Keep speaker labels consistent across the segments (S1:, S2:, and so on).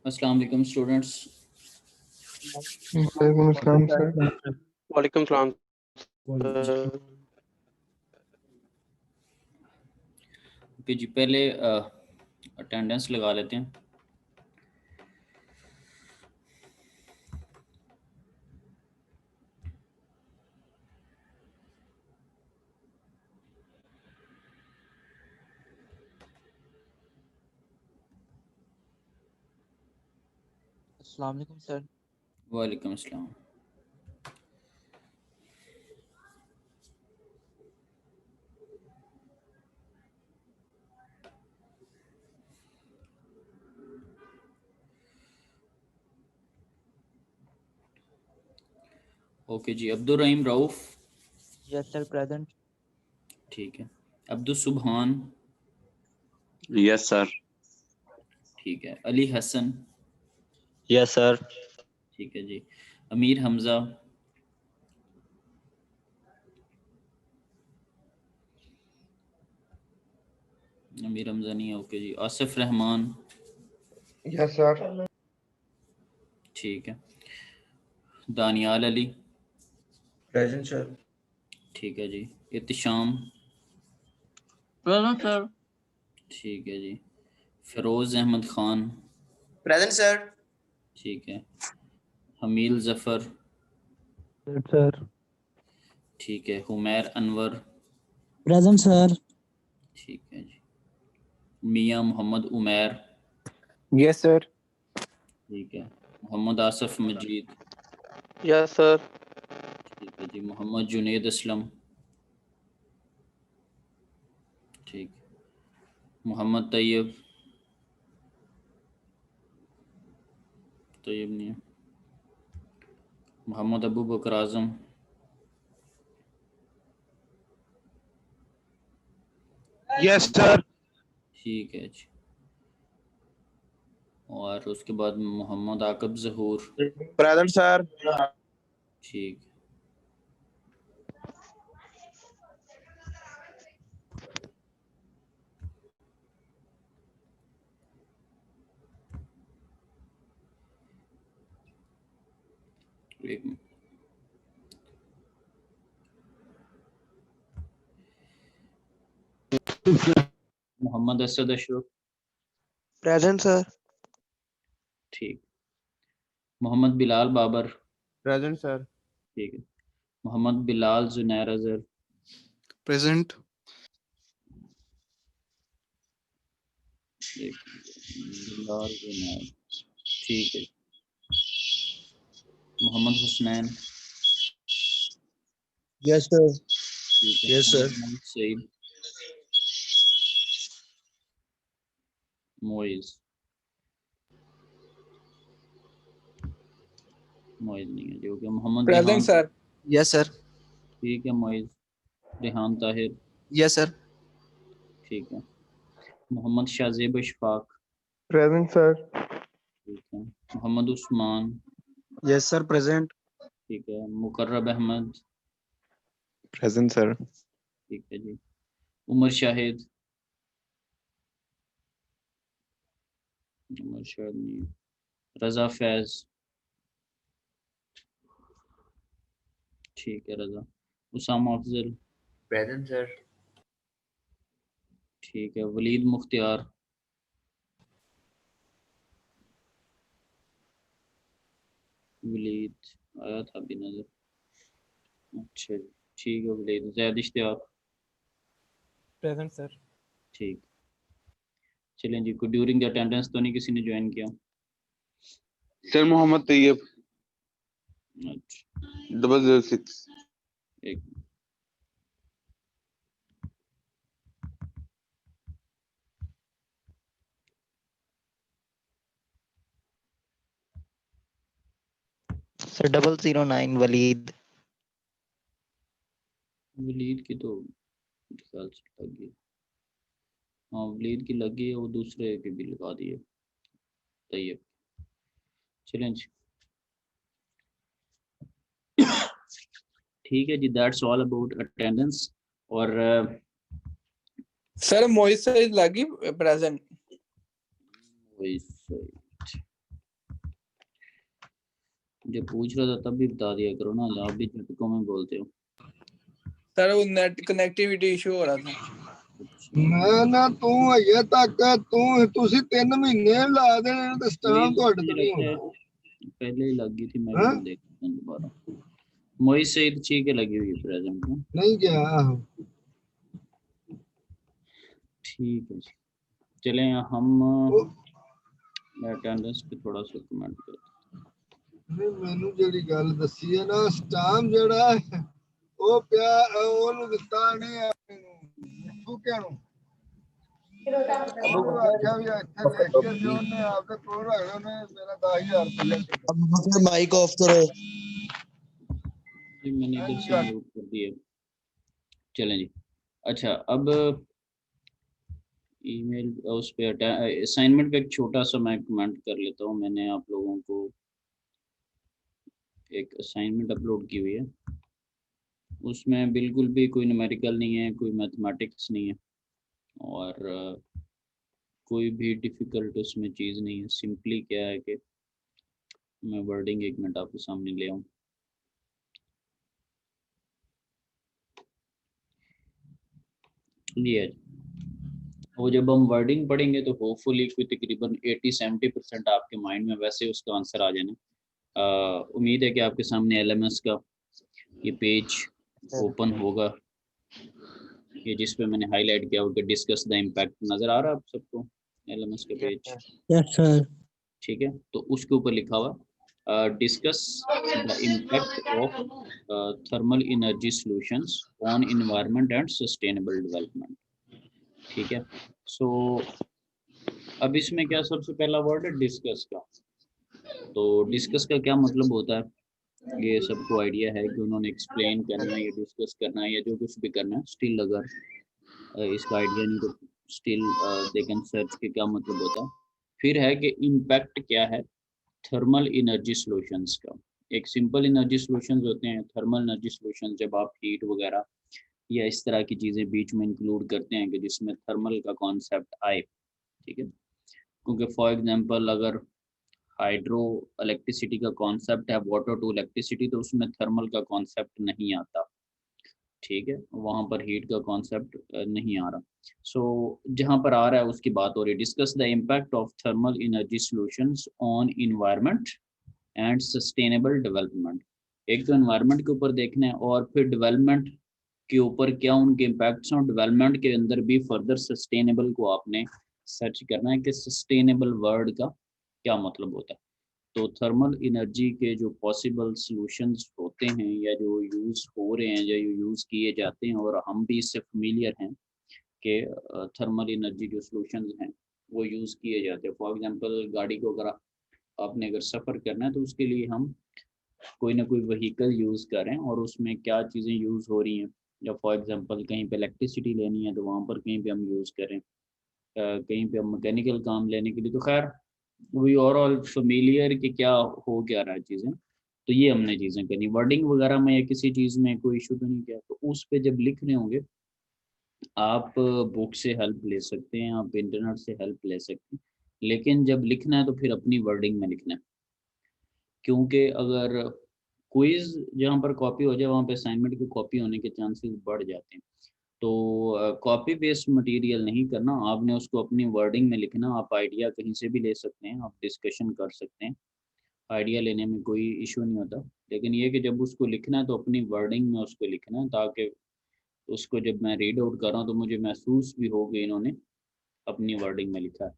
S1: अस्सलाम वालेकुम स्टूडेंट्स।
S2: वालेकुम अस्सलाम सर।
S3: वालेकुम सलाम।
S1: ओके जी, पहले अटेंडेंस लगा लेते हैं।
S4: अस्सलाम वालेकुम सर।
S1: वालेकुम अस्सलाम। ओके जी, Abdul Rahim Rauf.
S4: Yes sir present.
S1: ठीक है। अब्दुल सुबहान।
S5: Yes sir.
S1: ठीक है। अली हसन।
S5: Yes sir.
S1: ठीक है जी। अमीर हमजा। अमीर हमजा नहीं है। ओके जी। आसिफ रहमान।
S2: Yes sir.
S1: ठीक है। दानियाल अली।
S6: Present sir.
S1: ठीक है जी। इत्तिशाम।
S4: Present sir.
S1: ठीक है जी। फिरोज अहमद खान।
S6: Present sir.
S1: ठीक है। हमील जफर।
S4: सर।
S1: ठीक है। हुमैर अनवर।
S4: Present sir.
S1: ठीक है जी। मियां मोहम्मद उमैर।
S6: Yes sir.
S1: ठीक है। मोहम्मद आसिफ मजीद।
S3: Yes sir.
S1: ठीक है जी। मोहम्मद जुनेद असलम। ठीक। मोहम्मद तैयब। तैयब नहीं है। मोहम्मद अबू बकर आजम।
S5: Yes sir.
S1: ठीक है जी। और उसके बाद मोहम्मद आकब जहूर।
S5: Present sir.
S1: ठीक। एक minute. Mohammad Asad Ashraf.
S3: Present sir.
S1: ठीक। मोहम्मद बिलाल बाबर।
S6: Present sir.
S1: ठीक है। मोहम्मद बिलाल जुनैर अजहर।
S7: प्रेजेंट।
S1: एक बिलाल जुनैर। ठीक है। मोहम्मद हुसनैन।
S4: Yes sir.
S1: ठीक है।
S7: Yes sir.
S1: मोहम्मद सईद। मोइज। मोइज नहीं है जी। हो गया। Mohammad
S6: present
S1: Rehan.
S6: Sir.
S7: Yes sir.
S1: ठीक है। मोइज। रेहान ताहिर।
S7: Yes sir.
S1: ठीक है। मोहम्मद शाहजेब इशफाक।
S2: Present sir.
S1: ठीक है। Mohammad Usman.
S7: Yes sir present.
S1: ठीक है। मुकर्रब अहमद।
S5: Present sir.
S1: ठीक है जी। उमर शाहिद। उमर शाहिद नहीं है। रजा फैज। ठीक है। रजा। उसामा अफजल।
S6: Present sir.
S1: ठीक है। वलीद मुख्तियार। वलीद आया था अभी नजर। अच्छा जी। ठीक है। वलीद। जैद इश्तियाक।
S6: Present sir.
S1: ठीक। चलें जी। को ड्यूरिंग द अटेंडेंस तो नहीं किसी ने ज्वाइन किया?
S5: सर मोहम्मद तैयब
S1: अच्छा।
S5: 006।
S1: एक
S4: सर 009 वलीद।
S1: वलीद की तो ख्याल से लग गई। हाँ, वलीद की लगी है। वो दूसरे की भी लगा दी है। तैयब। चलें जी। ठीक है जी। That's all about attendance. और
S6: सर मोहित सईद लगी प्रेजेंट।
S1: वही सही। जब पूछ रहा था तब भी बता दिया करो ना, आप भी झटकों में बोलते हो।
S6: सर वो नेट कनेक्टिविटी इशू हो रहा था।
S2: मैं ना तू अजे तक तुसी 3 महीने ला देने ते स्टाम ਤੁਹਾਡੇ ਤੋਂ नहीं होना।
S1: पहले ही लग गई थी, मैं भी
S2: हाँ?
S1: तो देखता हूँ दोबारा। मोहित सईद ठीक है लगी हुई है प्रेजेंट में।
S2: नहीं गया
S1: ठीक है जी, चलें हम अटेंडेंस पे थोड़ा सा कमेंट करते
S2: नहीं मैनू जेडी गल दसी है ना स्टाम जेड़ा है ਉਹ ਪਿਆ ਉਹਨੂੰ ਦਿੱਤਾ ਨਹੀਂ ਆਪਣੇ ਨੂੰ ਫੂਕਿਆਂ ਨੂੰ ਉਹਨੂੰ ਆਖਿਆ ਵੀ ਇੱਥੇ ਲਿਖ ਕੇ ਦਿਓ, ਉਹਨੇ ਆਪਦੇ ਕੋਲ ਰੱਖ ਉਹਨੇ ਮੇਰਾ 10000 ਰੁਪਏ
S7: माइक ऑफ करो।
S1: जी, मैंने इधर से म्यूट कर दिया। चलें जी, अच्छा अब ईमेल उस पे असाइनमेंट पे एक छोटा सा मैं कमेंट कर लेता हूँ। मैंने आप लोगों को एक असाइनमेंट अपलोड की हुई है, उसमें बिल्कुल भी कोई न्यूमेरिकल नहीं है, कोई मैथमेटिक्स नहीं है और कोई भी डिफ़िकल्ट उसमें चीज़ नहीं है। सिंपली क्या है कि मैं वर्डिंग एक मिनट आपके सामने ले आऊँ। ये वो जब हम वर्डिंग पढ़ेंगे तो होपफुली कोई तकरीबन 80-70% आपके माइंड में वैसे उसका आंसर आ जाना। उम्मीद है कि आपके सामने LMS का ये पेज ओपन होगा, ये जिस पे मैंने हाईलाइट किया होगा डिस्कस द इम्पैक्ट। नज़र आ रहा है आप सबको LMS का पेज?
S4: Yes sir.
S1: ठीक है, तो उसके ऊपर लिखा हुआ discuss the impact of thermal energy solutions on environment and sustainable development. ठीक है, सो अब इसमें क्या सबसे पहला वर्ड है डिस्कस का। तो डिस्कस का क्या मतलब होता है, ये सबको आइडिया है कि उन्होंने एक्सप्लेन करना है या डिस्कस करना है या जो कुछ भी करना है। स्टिल अगर इसका आइडिया नहीं तो स्टिल दे कैन सर्च के क्या मतलब होता है। फिर है कि इम्पैक्ट क्या है थर्मल एनर्जी सॉल्यूशंस का। एक सिंपल एनर्जी सॉल्यूशंस होते हैं, थर्मल एनर्जी सॉल्यूशंस जब आप हीट वगैरह या इस तरह की चीज़ें बीच में इंक्लूड करते हैं कि जिसमें थर्मल का कॉन्सेप्ट आए। ठीक है, क्योंकि फॉर एग्जांपल अगर हाइड्रो इलेक्ट्रिसिटी का कॉन्सेप्ट है वाटर टू इलेक्ट्रिसिटी तो उसमें थर्मल का कॉन्सेप्ट नहीं आता। ठीक है, वहाँ पर हीट का कॉन्सेप्ट नहीं आ रहा। सो जहाँ पर आ रहा है उसकी बात हो रही है। Discuss the impact of thermal energy solutions on environment and sustainable development. एक तो एनवायरनमेंट के ऊपर देखना है और फिर डेवलपमेंट के ऊपर क्या उनके इम्पैक्ट्स हैं। डेवलपमेंट के अंदर भी फर्दर सस्टेनेबल को आपने सर्च करना है कि सस्टेनेबल वर्ड का क्या मतलब होता है। तो थर्मल एनर्जी के जो पॉसिबल सॉल्यूशंस होते हैं या जो यूज़ हो रहे हैं या यूज़ किए जाते हैं और हम भी इससे फेमिलियर हैं कि थर्मल एनर्जी जो सॉल्यूशंस हैं वो यूज़ किए जाते हैं। फॉर एग्जांपल गाड़ी को अगर आपने अगर सफ़र करना है तो उसके लिए हम कोई ना कोई व्हीकल यूज़ करें और उसमें क्या चीज़ें यूज़ हो रही हैं। या फॉर एग्जांपल कहीं पे इलेक्ट्रिसिटी लेनी है तो वहाँ पर कहीं पे हम यूज़ करें, कहीं पे हम मैकेनिकल काम लेने के लिए। तो खैर वी ओवरऑल फेमिलियर कि क्या हो क्या रहा है चीज़ें, तो ये हमने चीज़ें करनी। वर्डिंग वगैरह में या किसी चीज़ में कोई इशू तो नहीं किया, तो उस पर जब लिख रहे होंगे आप बुक से हेल्प ले सकते हैं, आप इंटरनेट से हेल्प ले सकते हैं, लेकिन जब लिखना है तो फिर अपनी वर्डिंग में लिखना है। क्योंकि अगर क्विज जहाँ पर कॉपी हो जाए वहाँ पे असाइनमेंट की कॉपी होने के चांसेस बढ़ जाते हैं। तो कॉपी बेस्ड मटेरियल नहीं करना, आपने उसको अपनी वर्डिंग में लिखना। आप आइडिया कहीं से भी ले सकते हैं, आप डिस्कशन कर सकते हैं, आइडिया लेने में कोई इशू नहीं होता। लेकिन ये कि जब उसको लिखना है तो अपनी वर्डिंग में उसको लिखना है, ताकि उसको जब मैं रीड आउट कर रहा हूँ तो मुझे महसूस भी हो कि इन्होंने अपनी वर्डिंग में लिखा है।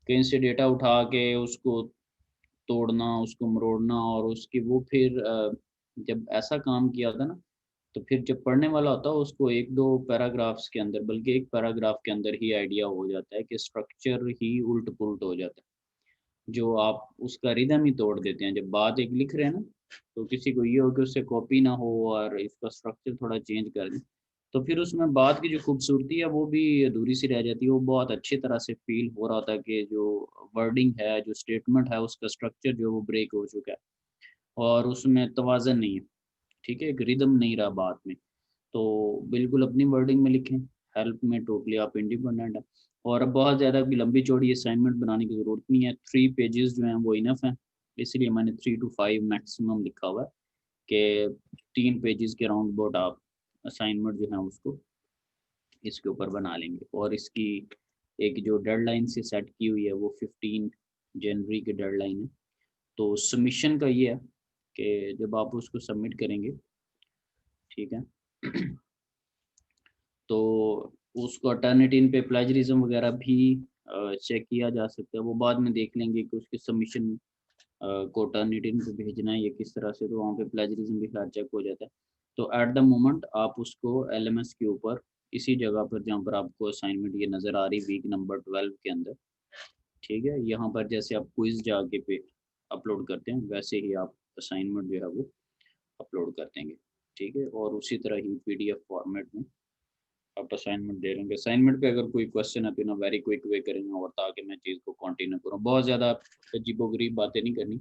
S1: कहीं से डेटा उठा के उसको तोड़ना, उसको मरोड़ना और उसकी वो फिर जब ऐसा काम किया था ना तो फिर जब पढ़ने वाला होता है उसको एक दो पैराग्राफ्स के अंदर, बल्कि एक पैराग्राफ के अंदर ही आइडिया हो जाता है कि स्ट्रक्चर ही उल्ट पुल्ट हो जाता है, जो आप उसका रिदम ही तोड़ देते हैं। जब बात एक लिख रहे हैं ना तो किसी को ये हो कि उससे कॉपी ना हो और इसका स्ट्रक्चर थोड़ा चेंज कर दें तो फिर उसमें बात की जो खूबसूरती है वो भी अधूरी सी रह जाती है। वो बहुत अच्छी तरह से फील हो रहा होता है कि जो वर्डिंग है, जो स्टेटमेंट है, उसका स्ट्रक्चर जो वो ब्रेक हो चुका है और उसमें तवाज़न नहीं है। ठीक है, एक रिदम नहीं रहा बात में। तो बिल्कुल अपनी वर्डिंग में लिखें, हेल्प में टोटली आप इंडिपेंडेंट हैं। और अब बहुत ज़्यादा लंबी चौड़ी असाइनमेंट बनाने की ज़रूरत नहीं है, 3 पेजेस जो हैं वो इनफ हैं। इसलिए मैंने 3 to 5 मैक्सिमम लिखा हुआ है कि 3 पेजेस के राउंड अबाउट आप असाइनमेंट जो है उसको इसके ऊपर बना लेंगे। और इसकी एक जो डेडलाइन से सेट की हुई है वो 15 जनवरी की डेडलाइन है। तो सबमिशन का ये है कि जब आप उसको सबमिट करेंगे, ठीक है, तो उसको अल्टरनेटिव पे प्लेजरिज्म वगैरह भी चेक किया जा सकता है। वो बाद में देख लेंगे कि उसके सबमिशन को अल्टरनेटिव पे भेजना है या किस तरह से, तो वहाँ पे प्लेजरिज्म भी खैर चेक हो जाता है। तो एट द मोमेंट आप उसको LMS के ऊपर इसी जगह पर जहाँ पर आपको असाइनमेंट ये नज़र आ रही वीक नंबर 12 के अंदर, ठीक है, यहाँ पर जैसे आप क्विज जाके पे अपलोड करते हैं वैसे ही आप असाइनमेंट जो है वो अपलोड कर देंगे, ठीक है। और उसी तरह ही PDF फॉर्मेट में आप असाइनमेंट दे देंगे। असाइनमेंट पे अगर कोई क्वेश्चन है तो ना वेरी क्विक वे करेंगे, और ताकि मैं चीज़ को कंटिन्यू करूँ, बहुत ज़्यादा अजीबोगरीब बातें नहीं करनी।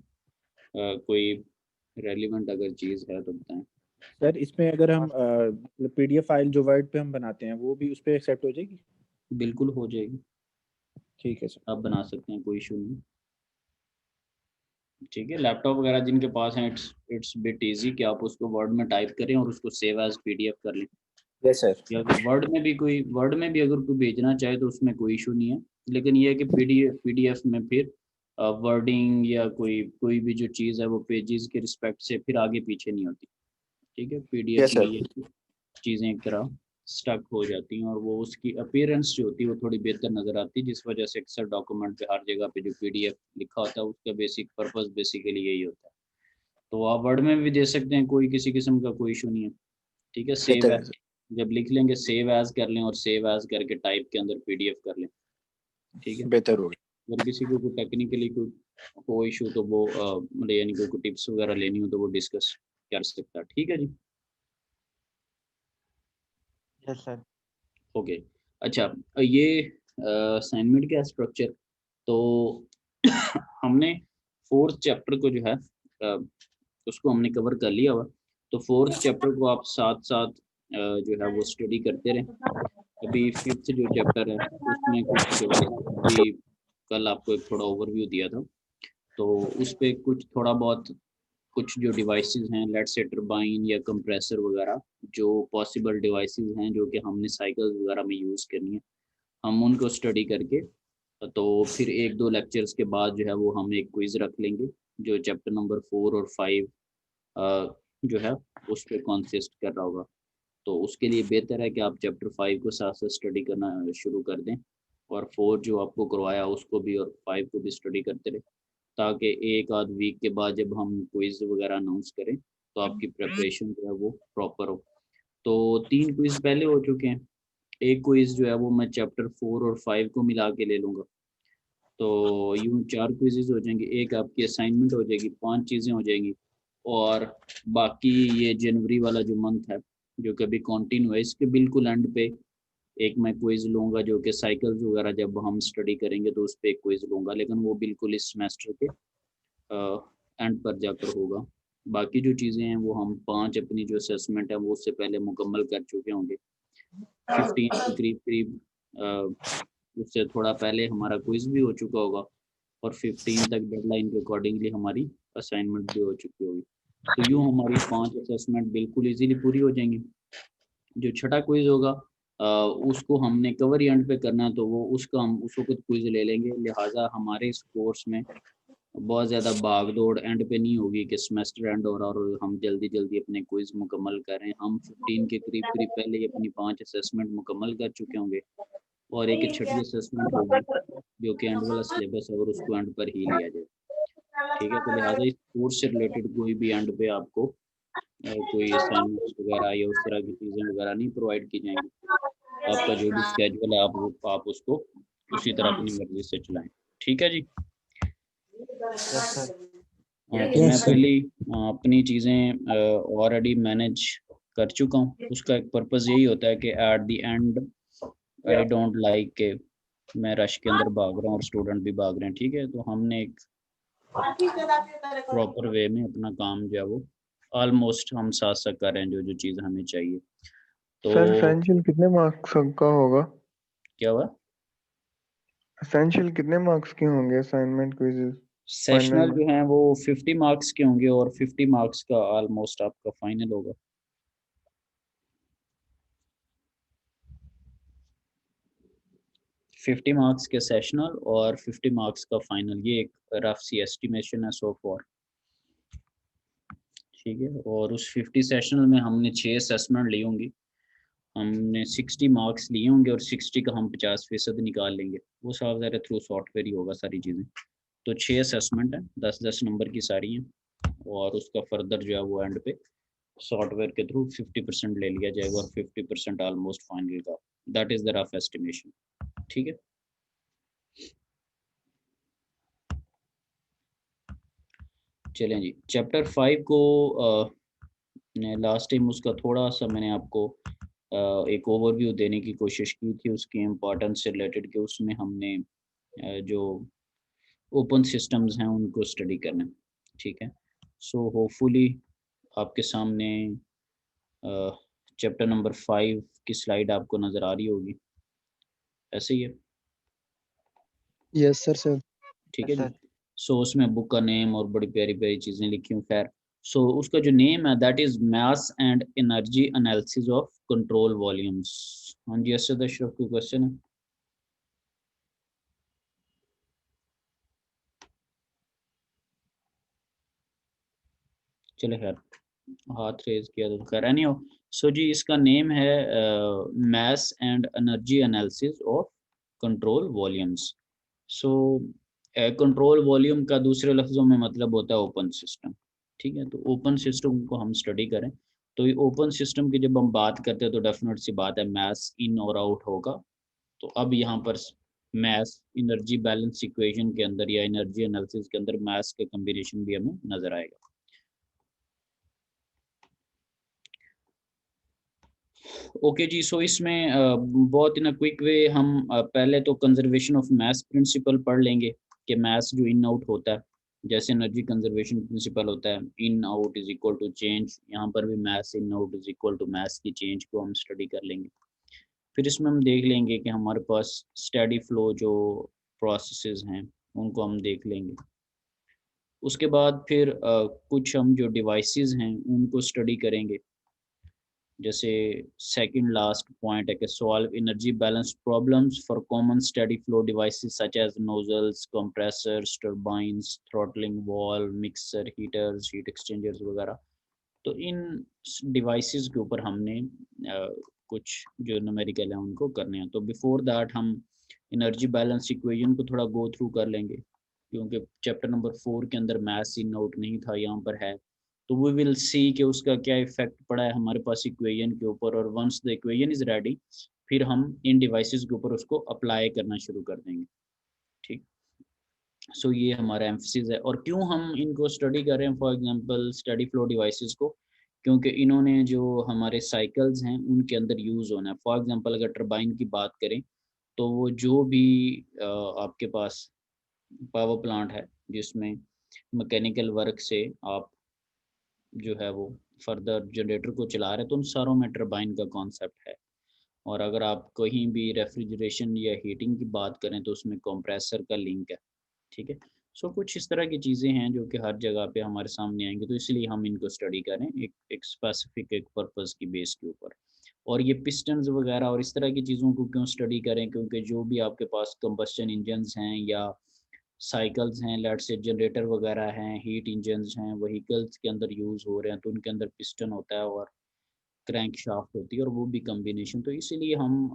S1: कोई रेलिवेंट अगर चीज़ है तो बताएं।
S8: सर इसमें अगर हम PDF फाइल जो वर्ड पे हम बनाते हैं वो भी उस पे एक्सेप्ट हो जाएगी?
S1: बिल्कुल हो जाएगी,
S8: ठीक है सर।
S1: आप बना सकते हैं, कोई इशू नहीं, ठीक है। लैपटॉप वगैरह जिनके पास हैं, इट्स बिट इजी कि आप उसको वर्ड में टाइप करें और उसको सेव एज PDF कर लें।
S8: Yes sir.
S1: या वर्ड में भी अगर कोई भेजना चाहे तो उसमें कोई इशू नहीं है, लेकिन ये है कि PDF में फिर वर्डिंग या कोई भी जो चीज़ है वो पेजेस के रिस्पेक्ट से फिर आगे पीछे नहीं होती, ठीक है। PDF
S8: Yes,
S1: में
S8: sir.
S1: ये चीज़ें एक तरह स्टक हो जाती हैं और वो उसकी अपीयरेंस जो होती है वो थोड़ी बेहतर नज़र आती है, जिस वजह से अक्सर डॉक्यूमेंट पे हर जगह पे जो PDF लिखा होता है उसका बेसिक पर्पस बेसिकली यही होता है। तो आप वर्ड में भी दे सकते हैं, कोई किसी किस्म का कोई इशू नहीं है, ठीक है। सेव
S8: बेहतर है
S1: एज जब लिख लेंगे सेव एज कर लें और सेव एज करके टाइप के अंदर PDF कर लें, ठीक है।
S8: बेहतर होगा।
S1: अगर किसी को कोई टेक्निकली कोई इशू तो वो मतलब यानी कोई टिप्स वगैरह लेनी हो तो वो डिस्कस कर सकता है, ठीक है जी।
S4: Yes sir.
S1: ओके, अच्छा, ये असाइनमेंट का स्ट्रक्चर, तो हमने 4th चैप्टर को जो है उसको हमने कवर कर लिया हुआ। तो 4th चैप्टर को आप साथ साथ जो है वो स्टडी करते रहें। अभी 5th जो चैप्टर है उसमें कुछ अभी कल आपको एक थोड़ा ओवरव्यू दिया था, तो उस पे कुछ थोड़ा बहुत कुछ जो डिवाइसेस हैं, लेट्स से टरबाइन या कंप्रेसर वगैरह, जो पॉसिबल डिवाइसेस हैं जो कि हमने साइकिल्स वगैरह में यूज़ करनी है, हम उनको स्टडी करके तो फिर 1-2 लेक्चर्स के बाद जो है वो हम एक क्विज रख लेंगे जो चैप्टर नंबर 4 और 5 जो है उस पर कॉन्सिस्ट कर रहा होगा। तो उसके लिए बेहतर है कि आप चैप्टर 5 को साथ साथ स्टडी करना शुरू कर दें, और 4 जो आपको करवाया उसको भी और 5 को भी स्टडी करते रहे, ताकि एक आध वीक के बाद जब हम क्विज वगैरह अनाउंस करें तो आपकी प्रिपरेशन जो है वो प्रॉपर हो। तो 3 क्विज पहले हो चुके हैं, एक क्विज जो है वो मैं चैप्टर 4 और 5 को मिला के ले लूँगा, तो यूँ 4 क्विजेज हो जाएंगे, एक आपकी असाइनमेंट हो जाएगी, 5 चीज़ें हो जाएंगी। और बाकी ये जनवरी वाला जो मंथ है जो कभी कंटिन्यू है, इसके बिल्कुल एंड पे एक मैं क्विज लूँगा जो कि साइकिल्स वगैरह जब हम स्टडी करेंगे तो उस पर एक क्विज लूँगा, लेकिन वो बिल्कुल इस सेमेस्टर के एंड पर जाकर होगा। बाकी जो चीज़ें हैं वो हम 5 अपनी जो असेसमेंट है वो उससे पहले मुकम्मल कर चुके होंगे। 15 के करीब उससे थोड़ा पहले हमारा क्विज भी हो चुका होगा, और 15 तक डेडलाइन के अकॉर्डिंगली हमारी असाइनमेंट भी हो चुकी होगी। तो यूँ हमारी 5 असेसमेंट बिल्कुल इजीली पूरी हो जाएंगी। जो छठा क्विज होगा उसको हमने कवर एंड पे करना है, तो वो उसका हम उस वक्त क्विज ले लेंगे। लिहाजा हमारे इस कोर्स में बहुत ज़्यादा भाग दौड़ एंड पे नहीं होगी कि सेमेस्टर एंड हो रहा और हम जल्दी जल्दी अपने क्विज मुकम्मल करें। हम 15 के करीब पहले ही अपनी 5 असेसमेंट मुकम्मल कर चुके होंगे, और एक छठी असेसमेंट होगी जो कि एंड वाला सिलेबस है और उसको एंड पर ही लिया जाए, ठीक है। तो लिहाजा इस कोर्स से रिलेटेड कोई भी एंड पे आपको कोई असाइनमेंट्स वगैरह या उस तरह की चीज़ें वगैरह नहीं प्रोवाइड की जाएंगी। आपका जो भी स्केड्यूल है आप उसको उसी तरह अपनी मर्जी से चलाएं, ठीक है जी। तो मैं पहले अपनी चीज़ें ऑलरेडी मैनेज कर चुका हूँ। उसका एक पर्पज़ यही होता है कि at the and I don't like के मैं रश के अंदर भाग रहा हूँ और स्टूडेंट भी भाग रहे हैं, ठीक है। तो हमने एक प्रॉपर वे में अपना काम जो है वो ऑलमोस्ट हम साथ साथ कर रहे हैं जो जो चीज़ हमें चाहिए। तो
S9: सर एसेंशियल कितने मार्क्स का होगा?
S1: क्या हुआ?
S9: एसेंशियल कितने मार्क्स के होंगे असाइनमेंट क्विज़ेस?
S1: सेशनल जो है वो 50 मार्क्स के होंगे और 50 मार्क्स का ऑलमोस्ट आपका फाइनल होगा। फिफ्टी मार्क्स के सेशनल और 50 मार्क्स का फाइनल, ये एक रफ सी एस्टिमेशन है सो फॉर। ठीक है, और उस 50 सेशनल में हमने 6 असेसमेंट ली होंगी, हमने 60 मार्क्स लिए होंगे और 60 का हम 50% निकाल लेंगे। वो साफ ज़ाहिर थ्रू सॉफ्टवेयर ही होगा सारी चीज़ें। तो 6 असेसमेंट है, 10-10 नंबर की सारी हैं, और उसका फर्दर जो है वो एंड पे सॉफ्टवेयर के थ्रू 50% ले लिया जाएगा और 50% ऑलमोस्ट फाइनल का। That is the rough estimation. ठीक है, चलें जी। चैप्टर 5 को लास्ट टाइम उसका थोड़ा सा मैंने आपको एक ओवरव्यू देने की कोशिश की थी उसकी इम्पोर्टेंस से रिलेटेड, कि उसमें हमने जो ओपन सिस्टम्स हैं उनको स्टडी करना है। ठीक है, सो होपफुली आपके सामने चैप्टर नंबर 5 की स्लाइड आपको नज़र आ रही होगी, ऐसे ही है?
S7: Yes sir.
S1: ठीक है जी। सो उसमें बुक का नेम और बड़ी प्यारी प्यारी चीज़ें लिखी हूँ। खैर, सो उसका जो नेम है that is mass and energy analysis of control volumes. हाँ जी, असद अशरफ कोई क्वेश्चन है? चले खैर, हाथ रेज किया तो खैर नहीं हो। सो जी, इसका नेम है mass and energy analysis of control volumes. So control volume का दूसरे लफ्ज़ों में मतलब होता है ओपन सिस्टम। ठीक है, तो ओपन सिस्टम को हम स्टडी करें तो ये ओपन सिस्टम की जब हम बात करते हैं तो डेफिनेट सी बात है मास इन और आउट होगा। तो अब यहाँ पर मास एनर्जी बैलेंस इक्वेशन के अंदर या एनर्जी एनालिसिस के अंदर मास के कम्बिनेशन भी हमें नज़र आएगा। ओके जी, सो इसमें बहुत इन अ क्विक वे हम पहले तो कंजर्वेशन ऑफ मास प्रिंसिपल पढ़ लेंगे कि मास जो इन आउट होता है, जैसे एनर्जी कंजर्वेशन प्रिंसिपल होता है in out is equal to change, यहाँ पर भी mass in out is equal to mass की चेंज को हम स्टडी कर लेंगे। फिर इसमें हम देख लेंगे कि हमारे पास स्टेडी फ्लो जो प्रोसेसेस हैं उनको हम देख लेंगे। उसके बाद फिर कुछ हम जो डिवाइसेस हैं उनको स्टडी करेंगे। जैसे सेकंड लास्ट पॉइंट है कि solve energy balance problems for common steady flow devices such as nozzles, compressors, turbines, throttling valve, mixer, heaters, heat exchangers वगैरह। तो इन डिवाइसेस के ऊपर हमने कुछ जो न्यूमेरिकल है उनको करने हैं। तो बिफोर दैट हम एनर्जी बैलेंस इक्वेशन को थोड़ा गो थ्रू कर लेंगे, क्योंकि चैप्टर नंबर 4 के अंदर मैथ्स इन आउट नहीं था, यहाँ पर है। तो वी विल सी कि उसका क्या इफेक्ट पड़ा है हमारे पास इक्वेशन के ऊपर, और once the equation is ready फिर हम इन डिवाइसेस के ऊपर उसको अप्लाई करना शुरू कर देंगे। ठीक, सो ये हमारा एम्फसिस है। और क्यों हम इनको स्टडी कर रहे हैं, for example steady flow devices को, क्योंकि इन्होंने जो हमारे साइकिल्स हैं उनके अंदर यूज़ होना है। फॉर एग्जांपल अगर टरबाइन की बात करें तो वो जो भी आपके पास पावर प्लांट है जिसमें मैकेनिकल वर्क से आप जो है वो फर्दर जनरेटर को चला रहे हैं, तो उन सारों में टरबाइन का कॉन्सेप्ट है। और अगर आप कहीं भी रेफ्रिजरेशन या हीटिंग की बात करें तो उसमें कंप्रेसर का लिंक है। ठीक है, सो कुछ इस तरह की चीज़ें हैं जो कि हर जगह पे हमारे सामने आएंगी, तो इसलिए हम इनको स्टडी करें एक स्पेसिफिक एक पर्पस की बेस के ऊपर। और ये पिस्टन्स वगैरह और इस तरह की चीज़ों को क्यों स्टडी करें, क्योंकि जो भी आपके पास कंबस्शन इंजन्स हैं या साइकिल्स हैं, लेट से जनरेटर वगैरह हैं, हीट इंजन्स हैं, व्हीकल्स के अंदर यूज़ हो रहे हैं, तो उनके अंदर पिस्टन होता है और क्रैंक शाफ्ट होती है, और वो भी कम्बिनेशन। तो इसीलिए हम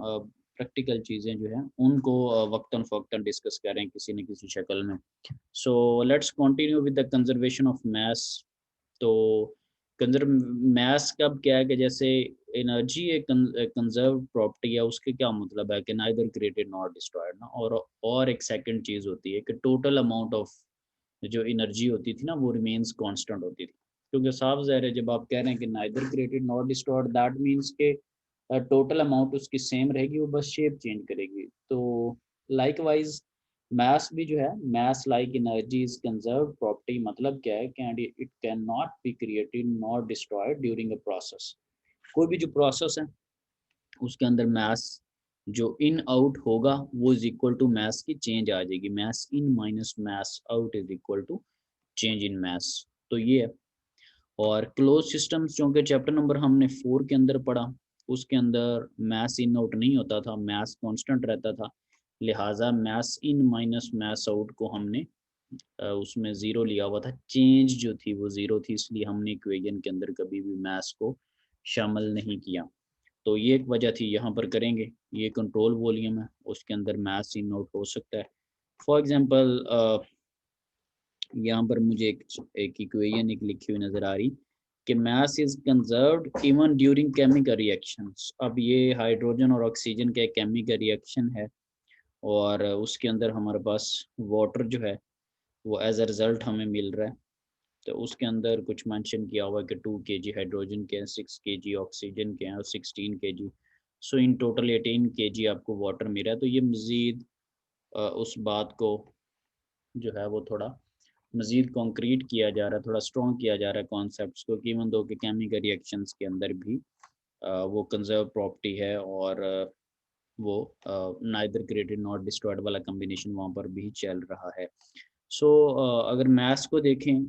S1: प्रैक्टिकल चीज़ें जो हैं उनको वक्तन फ़वक्तन डिस्कस करें किसी न किसी शक्ल में। So let's continue with the conservation of mass. तो कंजर्व मास का क्या है कि जैसे एनर्जी एक कंजर्व प्रॉपर्टी है, उसके क्या मतलब है कि नाइदर क्रिएटेड नॉट डिस्ट्रॉयड ना। और एक सेकंड चीज़ होती है कि टोटल अमाउंट ऑफ जो एनर्जी होती थी ना वो रिमेन्स कांस्टेंट होती थी। क्योंकि साफ ज़ाहिर है जब आप कह रहे हैं कि neither created not destroyed, that means के टोटल अमाउंट उसकी सेम रहेगी, वो बस शेप चेंज करेगी। तो लाइकवाइज मास भी जो है, मास like energy is conserve property मतलब क्या है कि it can not be created not destroyed during a process. कोई भी जो प्रोसेस है उसके अंदर मास जो इन आउट होगा वो इज इक्वल टू मास की चेंज आ जाएगी, mass in minus mass out is equal to change in mass. तो ये है। और क्लोज सिस्टम्स जो कि चैप्टर नंबर हमने 4 के अंदर पढ़ा, उसके अंदर मास इन आउट नहीं होता था, मास कांस्टेंट रहता था, लिहाजा मास इन माइनस मास आउट को हमने उसमें ज़ीरो लिया हुआ था, चेंज जो थी वो ज़ीरो थी, इसलिए हमने इक्वेशन के अंदर कभी भी मास को शामिल नहीं किया। तो ये एक वजह थी। यहाँ पर करेंगे, ये कंट्रोल वॉल्यूम है, उसके अंदर मास इन आउट हो सकता है। फॉर एग्जांपल यहाँ पर मुझे एक इक्वेशन एक लिखी हुई नज़र आ रही कि mass is conserved even during chemical reactions. अब ये हाइड्रोजन और ऑक्सीजन का एक केमिकल रिएक्शन है और उसके अंदर हमारे पास वाटर जो है वो एज अ रिजल्ट हमें मिल रहा है। तो उसके अंदर कुछ मेंशन किया हुआ है कि 2 kg हाइड्रोजन के हैं, 6 kg ऑक्सीजन के हैं और 16 kg, so in total 18 kg आपको वाटर मिला है। तो ये मज़ीद उस बात को जो है वो थोड़ा मज़ीद कॉन्क्रीट किया जा रहा है, थोड़ा स्ट्रॉन्ग किया जा रहा है कॉन्सेप्ट्स को, कि इवन दो के केमिकल रिएक्शंस के अंदर भी वो कंजर्व प्रॉपर्टी है और वो नाइदर क्रिएटेड नॉट डिस्ट्रॉयड वाला कम्बिनेशन वहाँ पर भी चल रहा है। सो अगर मैथ्स को देखें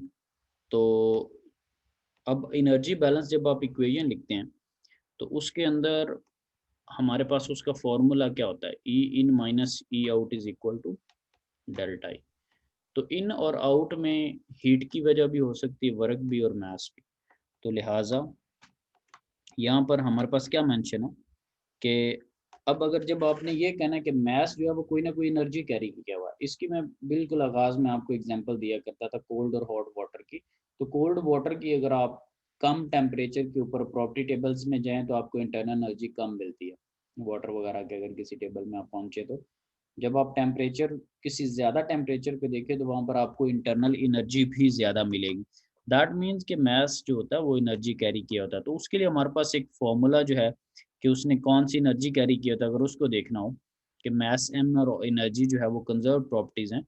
S1: तो अब एनर्जी बैलेंस जब आप इक्वेशन लिखते हैं तो उसके अंदर हमारे पास उसका फॉर्मूला क्या होता है, E in minus E out is equal to delta E. तो इन और आउट में हीट की वजह भी हो सकती है, वर्क भी और मास भी। तो लिहाजा यहाँ पर हमारे पास क्या मेंशन है कि अब अगर जब आपने ये कहना है कि मास जो है वो कोई ना कोई एनर्जी कैरी किया हुआ है, इसकी मैं बिल्कुल आगाज में आपको एग्जांपल दिया करता था कोल्ड और हॉट वाटर की। तो कोल्ड वाटर की अगर आप कम टेम्परेचर के ऊपर प्रॉपर्टी टेबल्स में जाएं तो आपको इंटरनल एनर्जी कम मिलती है वाटर वगैरह के। अगर किसी टेबल में आप पहुंचे तो जब आप टेम्परेचर किसी ज़्यादा टेम्परेचर पे देखें तो वहाँ पर आपको इंटरनल एनर्जी भी ज़्यादा मिलेगी। दैट मीन्स कि मास जो होता है वो एनर्जी कैरी किया होता है। तो उसके लिए हमारे पास एक फॉर्मूला जो है कि उसने कौन सी एनर्जी कैरी किया था, अगर उसको देखना हो कि मास एम और एनर्जी जो है वो कंजर्व प्रॉपर्टीज़ हैं,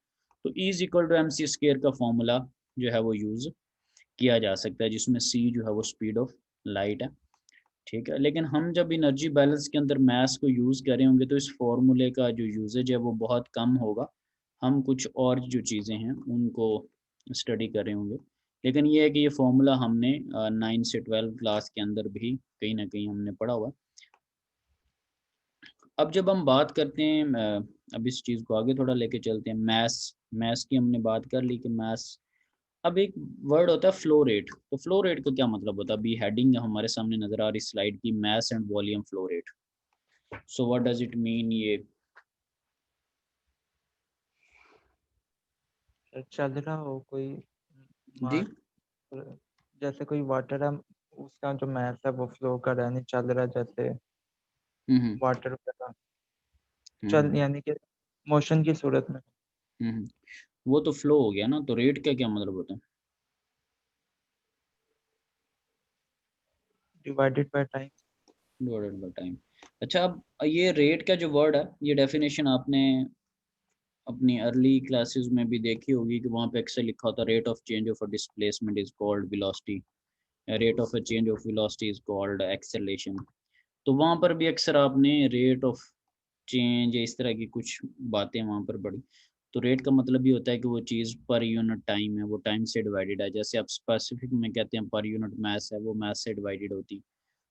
S1: तो E is equal to M C square का फॉर्मूला जो है वो यूज़ किया जा सकता है, जिसमें C जो है वो स्पीड ऑफ लाइट है। ठीक है, लेकिन हम जब एनर्जी बैलेंस के अंदर मास को यूज़ कर रहे होंगे तो इस फॉर्मूले का जो यूजेज है वो बहुत कम होगा। हम कुछ और जो चीज़ें हैं उनको स्टडी कर रहे होंगे। लेकिन ये है कि ये फॉर्मूला हमने 9 से 12 क्लास के अंदर भी कहीं ना कहीं हमने पढ़ा हुआ। अब जब हम बात करते हैं अब इस चीज़ को आगे थोड़ा लेके चलते हैं, मैथ्स की हमने बात कर ली कि मैथ्स। अब एक वर्ड होता है फ्लो रेट। तो फ्लो रेट का क्या मतलब होता है? अभी हेडिंग हमारे सामने नजर आ रही स्लाइड की, mass and volume flow rate. So what does it mean? ये
S10: चल रहा हो कोई
S1: जी
S10: जैसे कोई वाटर है, उसका जो मैस है वो फ्लो कर रहा है, नहीं चल रहा, जैसे
S1: हम्म
S10: वाटर वगैरह चल,
S1: हम्म
S10: यानी कि मोशन की सूरत में।
S1: हम्म वो तो फ्लो हो गया ना। तो रेट का क्या मतलब होता है?
S10: Divided by time.
S1: Divided by time. अच्छा, अब ये रेट का जो वर्ड है, ये डेफिनेशन आपने अपनी अर्ली क्लासेस में भी देखी होगी कि वहाँ पे अक्सर लिखा होता है rate of change of a displacement is called velocity, rate of a change of velocity is called acceleration. तो वहाँ पर भी अक्सर आपने रेट ऑफ चेंज इस तरह की कुछ बातें वहाँ पर पढ़ी। तो रेट का मतलब ये होता है कि वो चीज़ पर यूनिट टाइम है, वो टाइम से डिवाइडेड है। जैसे आप स्पेसिफिक में कहते हैं पर यूनिट मास है, वो मास से डिवाइडेड होती।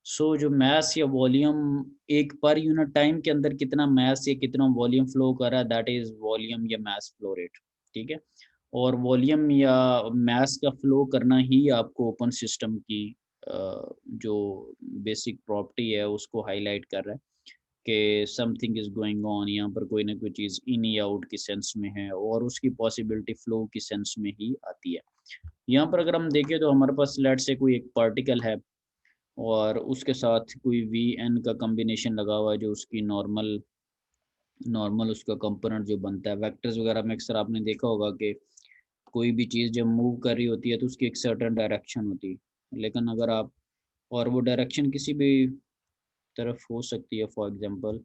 S1: सो जो मास या वॉल्यूम एक पर यूनिट टाइम के अंदर कितना मास या कितना वॉल्यूम फ्लो कर रहा है, दैट इज वॉल्यूम या मास फ्लो रेट। ठीक है, और वॉल्यूम या मास का फ्लो करना ही आपको ओपन सिस्टम की जो बेसिक प्रॉपर्टी है उसको हाईलाइट कर रहा है कि समथिंग इज गोइंग ऑन, यहाँ पर कोई ना कोई चीज़ इन या आउट की सेंस में है और उसकी पॉसिबिलिटी फ्लो की सेंस में ही आती है। यहाँ पर अगर हम देखें तो हमारे पास लेट से कोई एक पार्टिकल है और उसके साथ कोई वी एन का कॉम्बिनेशन लगा हुआ है, जो उसकी नॉर्मल उसका कंपोनेंट जो बनता है। वेक्टर्स वगैरह में अक्सर आपने देखा होगा कि कोई भी चीज़ जब मूव कर रही होती है तो उसकी एक सर्टेन डायरेक्शन होती है, लेकिन अगर आप और वो डायरेक्शन किसी भी तरफ हो सकती है, फॉर एग्जांपल।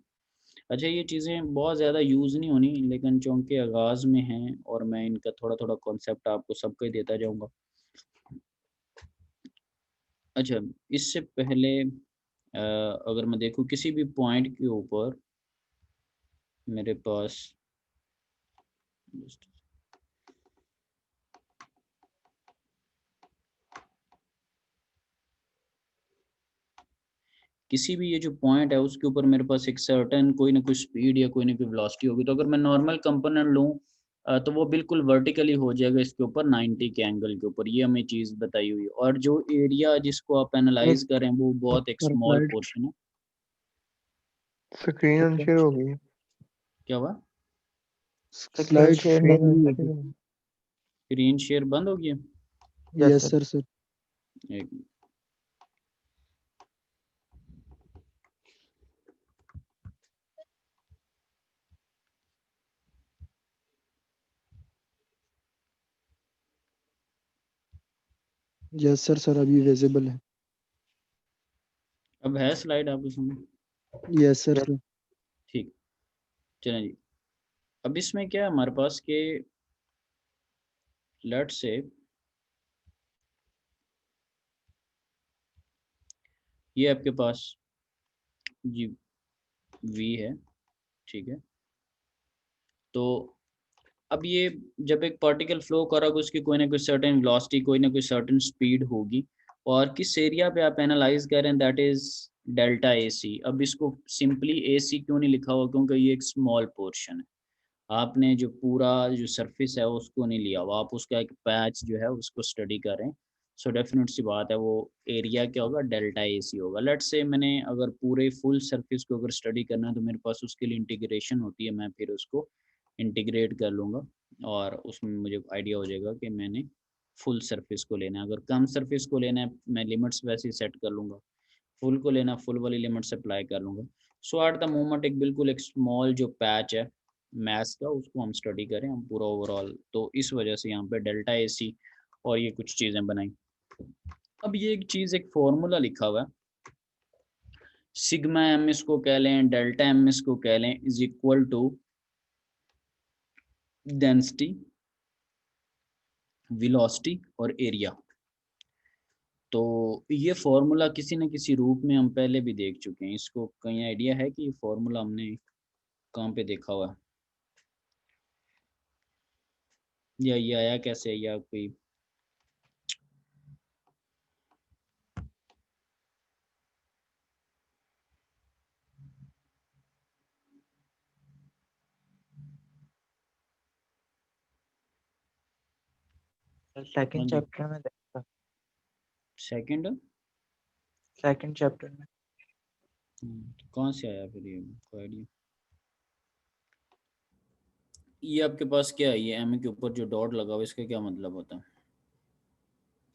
S1: अच्छा, ये चीज़ें बहुत ज़्यादा यूज़ नहीं होनी, लेकिन चूँकि आगाज़ में हैं और मैं इनका थोड़ा थोड़ा कॉन्सेप्ट आपको सबका ही देता जाऊँगा। अच्छा, इससे पहले अगर मैं देखूँ किसी भी पॉइंट के ऊपर मेरे पास किसी भी ये जो पॉइंट है उसके ऊपर मेरे पास एक सर्टेन कोई ना कोई स्पीड या कोई ना कोई वेलोसिटी होगी, तो अगर मैं नॉर्मल कंपोनेंट लूँ तो वो बिल्कुल वर्टिकली हो जाएगा इसके ऊपर 90 के एंगल के ऊपर, ये हमें चीज़ बताई हुई है। और जो एरिया जिसको आप एनालाइज करें वो बहुत एक स्मॉल पोर्शन है।
S9: स्क्रीन अनशेयर हो गई है।
S1: क्या हुआ?
S9: स्लाइड
S10: शेयर
S9: शेयर
S10: नहीं
S9: नहीं
S10: होती।
S9: होगी।
S1: स्क्रीन शेयर बंद हो गया?
S10: Yes sir.
S4: सर
S1: एक
S4: यस सर सर अभी विजिबल है।
S1: अब है स्लाइड आपको समझ?
S4: Yes sir sir.
S1: ठीक, चलें जी। अब इसमें क्या है हमारे पास के लेट से ये आपके पास जी वी है, ठीक है। तो अब ये जब एक पार्टिकल फ्लो कर रहा होगा उसकी कोई ना कोई सर्टेन वेलोसिटी, कोई ना कोई सर्टेन स्पीड होगी, और किस एरिया पे आप एनालाइज कर रहे हैं दैट इज डेल्टा ए सी। अब इसको सिंपली ए सी क्यों नहीं लिखा हुआ? क्योंकि ये एक स्मॉल पोर्शन है, आपने जो पूरा जो सरफेस है उसको नहीं लिया हुआ, आप उसका एक पैच जो है उसको स्टडी कर रहे हैं। सो डेफिनेट सी बात है वो एरिया क्या होगा? डेल्टा ए सी होगा। लेट्स से मैंने अगर पूरे फुल सरफेस को अगर स्टडी करना है तो मेरे पास उसके लिए इंटीग्रेशन होती है, मैं फिर उसको इंटीग्रेट कर लूँगा और उसमें मुझे आइडिया हो जाएगा कि मैंने फुल सरफेस को लेना है। अगर कम सरफेस को लेना है मैं लिमिट्स वैसे ही सेट कर लूँगा, फुल को लेना फुल वाली लिमिट्स अप्लाई कर लूँगा। सो एट द मोमेंट एक बिल्कुल एक स्मॉल जो पैच है मैथ्स का उसको हम स्टडी करें हम पूरा ओवरऑल, तो इस वजह से यहाँ पे डेल्टा ए सी और ये कुछ चीज़ें बनाई। अब ये एक चीज़ एक फॉर्मूला लिखा हुआ है, सिग्मा एम इसको कह लें, डेल्टा एम इसको कह लें, is equal to density, velocity और एरिया। तो ये फॉर्मूला किसी न किसी रूप में हम पहले भी देख चुके हैं, इसको कहीं आइडिया है कि ये फॉर्मूला हमने कहाँ पे देखा हुआ है या ये आया कैसे, या कोई हाँ
S10: सेकंड
S1: जी।
S10: चैप्टर में देखा।
S1: सेकंड
S10: सेकंड चैप्टर में
S1: कहाँ से आया फिर ये, कोई आइडिया? ये आपके पास क्या है, ये एम के ऊपर जो डॉट लगा हुआ इसका क्या मतलब होता है?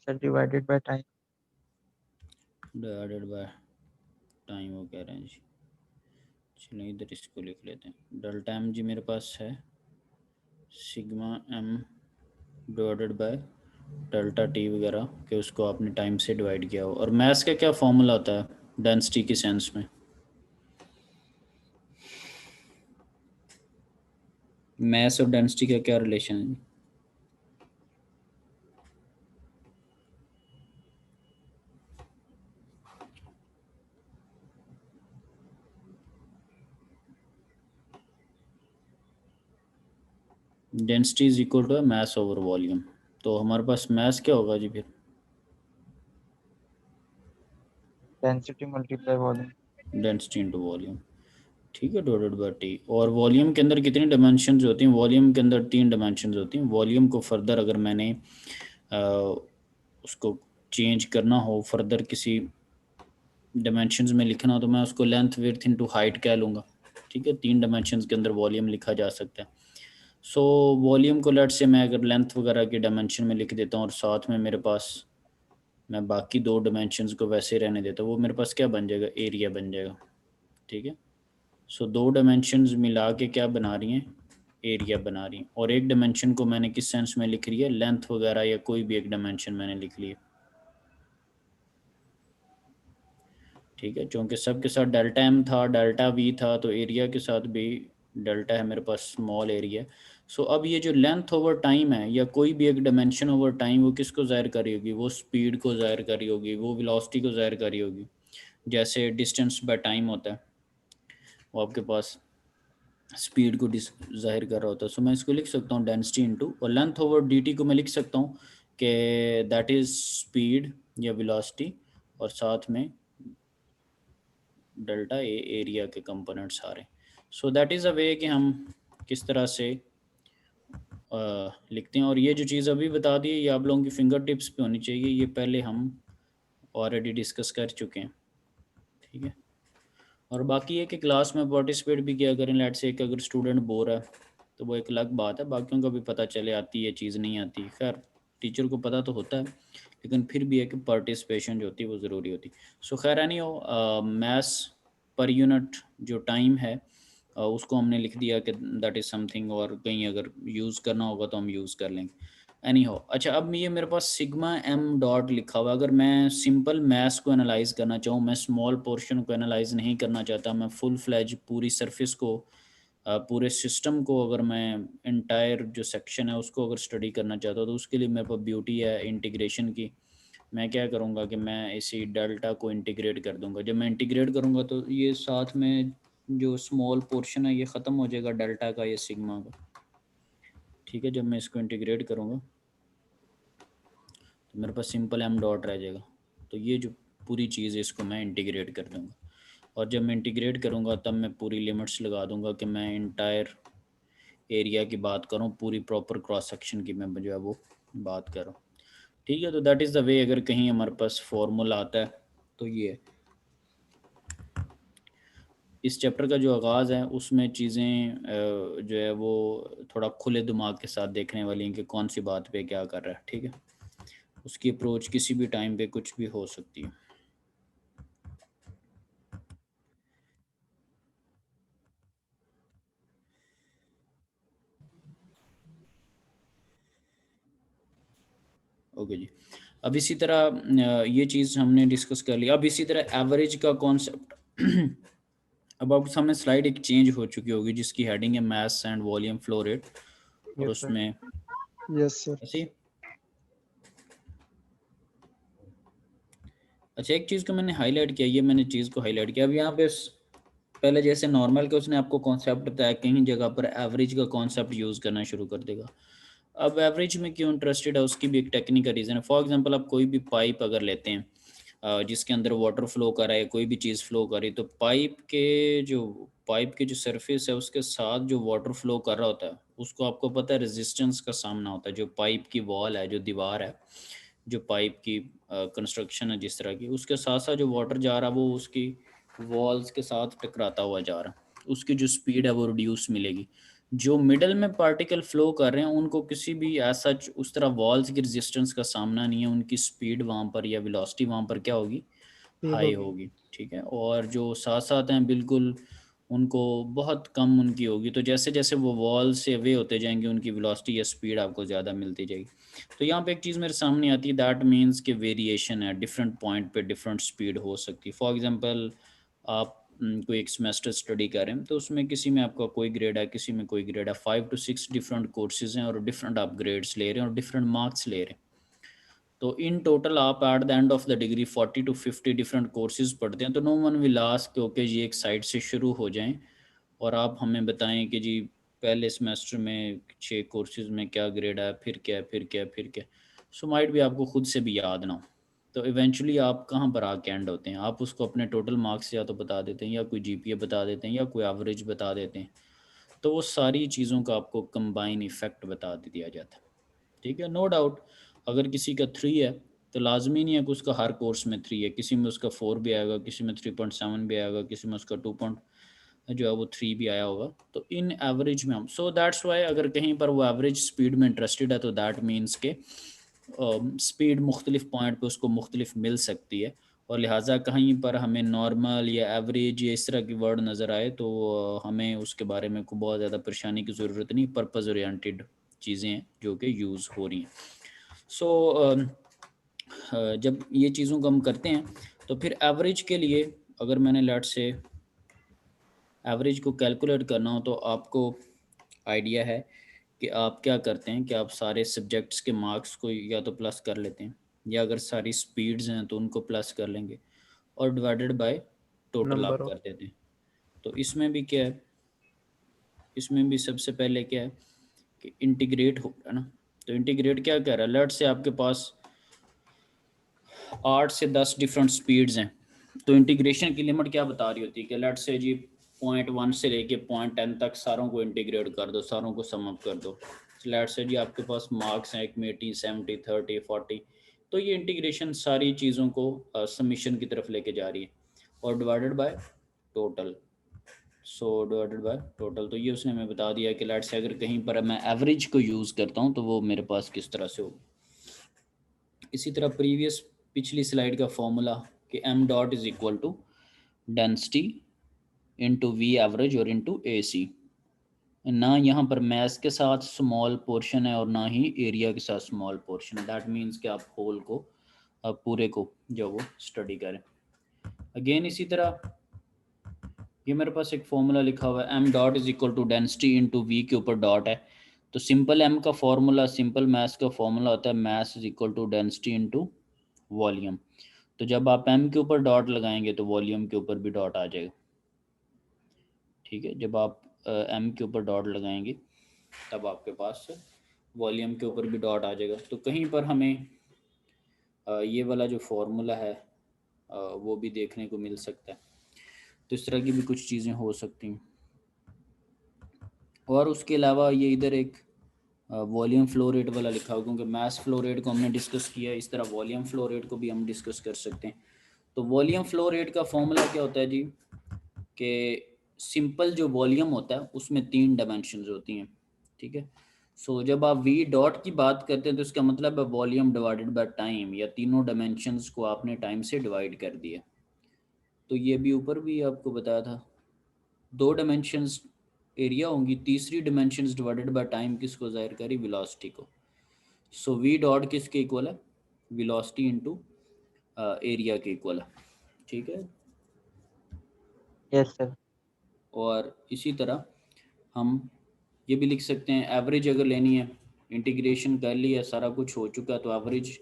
S10: Sir divided by time.
S1: Divided by time वो कह रहे हैं जी। चलिए इधर इसको लिख लेते हैं। डेल्टा एम जी मेरे पास है sigma M divided by delta T वगैरह कि उसको आपने टाइम से डिवाइड किया हो। और मैथ्स का क्या फॉर्मूला होता है डेंसिटी की सेंस में? मैथ्स और डेंसिटी का क्या रिलेशन है? Density is equal to mass over volume. तो हमारे पास मास क्या होगा जी फिर?
S10: Density multiply volume.
S1: Density into volume, ठीक है, डिवाइडेड बाय टी। और वॉल्यूम के अंदर कितनी डायमेंशंस होती हैं? वॉल्यूम के अंदर 3 डायमेंशंस होती हैं। वॉल्यूम को फर्दर अगर मैंने उसको चेंज करना हो, फर्दर किसी डायमेंशंस में लिखना हो, तो मैं उसको लेंथ विड्थ इनटू हाइट कह लूँगा, ठीक है। 3 डायमेंशंस के अंदर वॉल्यूम लिखा जा सकता है। सो वॉल्यूम को लेट से मैं अगर लेंथ वगैरह के डायमेंशन में लिख देता हूँ और साथ में मेरे पास मैं बाकी 2 डायमेंशंस को वैसे रहने देता हूँ, वो मेरे पास क्या बन जाएगा? एरिया बन जाएगा, ठीक है। सो 2 डायमेंशंस मिला के क्या बना रही हैं? एरिया बना रही हैं। और एक डायमेंशन को मैंने किस सेंस में लिख रही है? लेंथ वगैरह या कोई भी एक डायमेंशन मैंने लिख लिया, ठीक है। क्योंकि सब के साथ डेल्टा एम था, डेल्टा वी था, तो एरिया के साथ भी डेल्टा है मेरे पास, स्मॉल एरिया। सो अब ये जो लेंथ ओवर टाइम है या कोई भी एक डायमेंशन ओवर टाइम, वो किसको ज़ाहिर कर रही होगी? वो स्पीड को ज़ाहिर कर रही होगी, वो वेलोसिटी को ज़ाहिर कर रही होगी। जैसे डिस्टेंस बाय टाइम होता है, वो आपके पास स्पीड को जाहिर कर रहा होता है। सो मैं इसको लिख सकता हूँ डेंसिटी इनटू, और लेंथ ओवर dt को मैं लिख सकता हूँ कि दैट इज स्पीड या वेलोसिटी, और साथ में डेल्टा ए एरिया के कंपोनेंट सारे। सो दैट इज़ अ वे कि हम किस तरह से लिखते हैं। और ये जो चीज़ अभी बता दी ये आप लोगों की फिंगर टिप्स पे होनी चाहिए, ये पहले हम ऑलरेडी डिस्कस कर चुके हैं, ठीक है। और बाकी ये कि क्लास में पार्टिसिपेट भी किया करें। लेट से कि अगर स्टूडेंट बोर है तो वो एक अलग बात है, बाकियों का भी पता चले आती है चीज़ नहीं आती, खैर टीचर को पता तो होता है, लेकिन फिर भी है कि पार्टिसिपेशन जो होती है वो ज़रूरी होती है। सो खैर नहीं हो, मैथ्स पर यूनिट जो टाइम है उसको हमने लिख दिया कि दैट इज़ समथिंग, और कहीं अगर यूज़ करना होगा तो हम यूज़ कर लेंगे। एनी हो, अच्छा अब ये मेरे पास सिग्मा एम डॉट लिखा हुआ है। अगर मैं सिंपल मैथ्स को एनालाइज करना चाहूँ, मैं स्मॉल पोर्शन को एनालाइज नहीं करना चाहता, मैं फुल फ्लैज पूरी सरफेस को पूरे सिस्टम को अगर मैं इंटायर जो सेक्शन है उसको अगर स्टडी करना चाहता हूँ, तो उसके लिए मेरे पास ब्यूटी है इंटीग्रेशन की। मैं क्या करूँगा कि मैं इसी डेल्टा को इंटीग्रेट कर दूंगा। जब मैं इंटीग्रेट करूँगा तो ये साथ में जो स्मॉल पोर्शन है ये ख़त्म हो जाएगा डेल्टा का, ये सिग्मा का, ठीक है। जब मैं इसको इंटीग्रेट करूँगा तो मेरे पास सिंपल एम डॉट रह जाएगा। तो ये जो पूरी चीज़ है इसको मैं इंटीग्रेट कर दूँगा, और जब मैं इंटीग्रेट करूँगा तब मैं पूरी लिमिट्स लगा दूँगा कि मैं इंटायर एरिया की बात करूँ, पूरी प्रॉपर क्रॉस सेक्शन की मैं जो है वो बात कर रहा हूँ, ठीक है। तो दैट इज़ द वे। अगर कहीं हमारे पास फॉर्मूला आता है तो ये इस चैप्टर का जो आगाज़ है उसमें चीज़ें जो है वो थोड़ा खुले दिमाग के साथ देखने वाली हैं कि कौन सी बात पे क्या कर रहा है, ठीक है। उसकी अप्रोच किसी भी टाइम पे कुछ भी हो सकती है। ओके जी, अब इसी तरह ये चीज़ हमने डिस्कस कर लिया। अब इसी तरह एवरेज का कॉन्सेप्ट अब आपके सामने स्लाइड एक चेंज हो चुकी होगी जिसकी हेडिंग है maths and volume flow rate, और
S10: Yes, sir.
S1: उसमें
S4: यस सर।
S1: ऐसे। अच्छा, एक चीज़ को मैंने हाईलाइट किया, ये मैंने चीज़ को हाईलाइट किया। अब यहाँ पे पहले जैसे नॉर्मल के उसने आपको कॉन्सेप्ट बताया, कहीं जगह पर एवरेज का कॉन्सेप्ट यूज़ करना शुरू कर देगा। अब एवरेज में क्यों इंटरेस्टेड है उसकी भी एक टेक्निकल रीज़न है। फॉर एग्जांपल आप कोई भी पाइप अगर लेते हैं जिसके अंदर वाटर फ्लो कर रहा है, कोई भी चीज़ फ्लो कर रही है, तो पाइप के जो सरफेस है उसके साथ जो वाटर फ्लो कर रहा होता है उसको आपको पता है रेजिस्टेंस का सामना होता है। जो पाइप की वॉल है, जो दीवार है, जो पाइप की कंस्ट्रक्शन है जिस तरह की, उसके साथ साथ जो वाटर जा रहा है वो उसकी वॉल्स के साथ टकराता हुआ जा रहा है, उसकी जो स्पीड है वो रिड्यूस मिलेगी। जो मिडल में पार्टिकल फ्लो कर रहे हैं उनको किसी भी ऐसा उस तरह वॉल्स की रेजिस्टेंस का सामना नहीं है, उनकी स्पीड वहाँ पर या वेलोसिटी वहाँ पर क्या होगी, हाई होगी, ठीक है। और जो साथ साथ हैं बिल्कुल उनको बहुत कम उनकी होगी। तो जैसे जैसे वो वॉल से अवे होते जाएंगे उनकी वेलोसिटी या स्पीड आपको ज़्यादा मिलती जाएगी। तो यहाँ पे एक चीज़ मेरे सामने आती है, दैट मीन्स कि वेरिएशन है, डिफरेंट पॉइंट पे डिफरेंट स्पीड हो सकती है। फॉर एग्जांपल आप कोई एक सेमेस्टर स्टडी कर रहे हैं तो उसमें किसी में आपका कोई ग्रेड है, किसी में कोई ग्रेड है, 5 to 6 डिफरेंट कोर्सेज हैं और डिफरेंट आप ग्रेड्स ले रहे हैं और डिफरेंट मार्क्स ले रहे हैं। तो इन टोटल आप at the end of the degree 40 to 50 different courses पढ़ते हैं। तो नो वन विल आस्क कि ओके जी एक साइड से शुरू हो जाएं और आप हमें बताएं कि जी पहले सेमेस्टर में 6 कोर्सेज में क्या ग्रेड है, फिर क्या, फिर क्या, फिर क्या। सो माइट भी आपको खुद से भी याद ना हो। तो इवेंचुअली आप कहाँ पर आके एंड होते हैं, आप उसको अपने टोटल मार्क्स या तो बता देते हैं या कोई जीपीए बता देते हैं या कोई एवरेज बता देते हैं। तो वो सारी चीज़ों का आपको कंबाइन इफेक्ट बता दिया जाता है, ठीक है। नो डाउट अगर किसी का 3 है तो लाजमी नहीं है कि उसका हर कोर्स में 3 है, किसी में उसका 4 भी आएगा, किसी में 3.7 भी आएगा, किसी में उसका 2 जो है वो 3 भी आया होगा। तो इन एवरेज में हम सो दैट्स वाई अगर कहीं पर वो एवरेज स्पीड में इंटरेस्टेड है तो दैट मीन्स के स्पीड मुख्तलिफ पॉइंट पे उसको मुख्तलिफ मिल सकती है, और लिहाजा कहीं पर हमें नॉर्मल या एवरेज या इस तरह की वर्ड नज़र आए तो हमें उसके बारे में कोई बहुत ज़्यादा परेशानी की ज़रूरत नहीं, पर्पज़ ओरिएंटेड चीज़ें हैं जो कि यूज़ हो रही हैं। सो जब ये चीज़ों को हम करते हैं तो फिर एवरेज के लिए अगर मैंने लेट से एवरेज को कैलकुलेट करना हो तो आपको आइडिया है कि आप क्या करते हैं कि आप सारे सब्जेक्ट्स के मार्क्स को या तो प्लस कर लेते हैं, या अगर सारी स्पीड्स हैं तो उनको प्लस कर लेंगे, और डिवाइडेड बाय टोटल आप
S10: Number of
S1: कर देते हैं। तो इसमें भी क्या है, इसमें भी सबसे पहले क्या है कि इंटीग्रेट हो रहा है ना, तो इंटीग्रेट क्या कर रहा है, लेट से आपके पास 8 से 10 डिफरेंट स्पीड्स हैं, तो इंटीग्रेशन की लिमिट क्या बता रही होती है कि लेट से जी 0.1 से लेके 0.10 तक सारों को इंटीग्रेट कर दो, सारों को सम अप कर दो। लेट से जी आपके पास मार्क्स हैं एक में 80, 70, 30, 40, तो ये इंटीग्रेशन सारी चीज़ों को समीशन की तरफ लेके जा रही है, और divided by total, so divided by total. तो ये उसने हमें बता दिया कि लेट से अगर कहीं पर मैं एवरेज को यूज़ करता हूँ तो वो मेरे पास किस तरह से होगा। इसी तरह प्रीवियस पिछली स्लाइड का फॉर्मूला कि m dot is equal to density into V average और इंटू ए सी, ना यहाँ पर मैस के साथ स्मॉल पोर्शन है और ना ही एरिया के साथ स्मॉल पोर्शन है। दैट मीन्स कि आप होल को पूरे को जो वो स्टडी करें। अगेन इसी तरह ये मेरे पास एक फॉर्मूला लिखा हुआ है m dot is equal to density into V के ऊपर डॉट है, तो सिंपल m का फॉर्मूला, सिंपल मैथ्स का फॉर्मूला होता है mass is equal to density into volume. तो जब आप m के ऊपर डॉट लगाएंगे तो वॉल्यूम के ऊपर भी डॉट आ जाएगा, ठीक है। जब आप m के ऊपर डॉट लगाएंगे तब आपके पास वॉल्यूम के ऊपर भी डॉट आ जाएगा। तो कहीं पर हमें ये वाला जो फॉर्मूला है वो भी देखने को मिल सकता है, तो इस तरह की भी कुछ चीज़ें हो सकती हैं। और उसके अलावा ये इधर एक वॉल्यूम फ्लो रेट वाला लिखा हो, क्योंकि मास फ्लो रेट को हमने डिस्कस किया, इस तरह वॉल्यूम फ्लो रेट को भी हम डिस्कस कर सकते हैं। तो वॉल्यूम फ्लो रेट का फॉर्मूला क्या होता है जी, कि सिंपल जो वॉल्यूम होता है उसमें 3 डायमेंशंस होती हैं, ठीक है। सो जब आप वी डॉट की बात करते हैं तो इसका मतलब है वॉल्यूम डिवाइडेड बाय टाइम, या तीनों डायमेंशंस को आपने टाइम से डिवाइड कर दिया। तो ये भी ऊपर भी आपको बताया था, 2 डायमेंशंस एरिया होंगी, तीसरी डायमेंशंस डिवाइडेड बाय टाइम किसको जाहिर करी, वेलोसिटी को। सो वी डॉट किसके इक्वल है, वेलोसिटी इनटू एरिया के इक्वल है, ठीक है।
S10: Yes sir.
S1: और इसी तरह हम ये भी लिख सकते हैं, एवरेज अगर लेनी है, इंटीग्रेशन कर लिया, सारा कुछ हो चुका है, तो एवरेज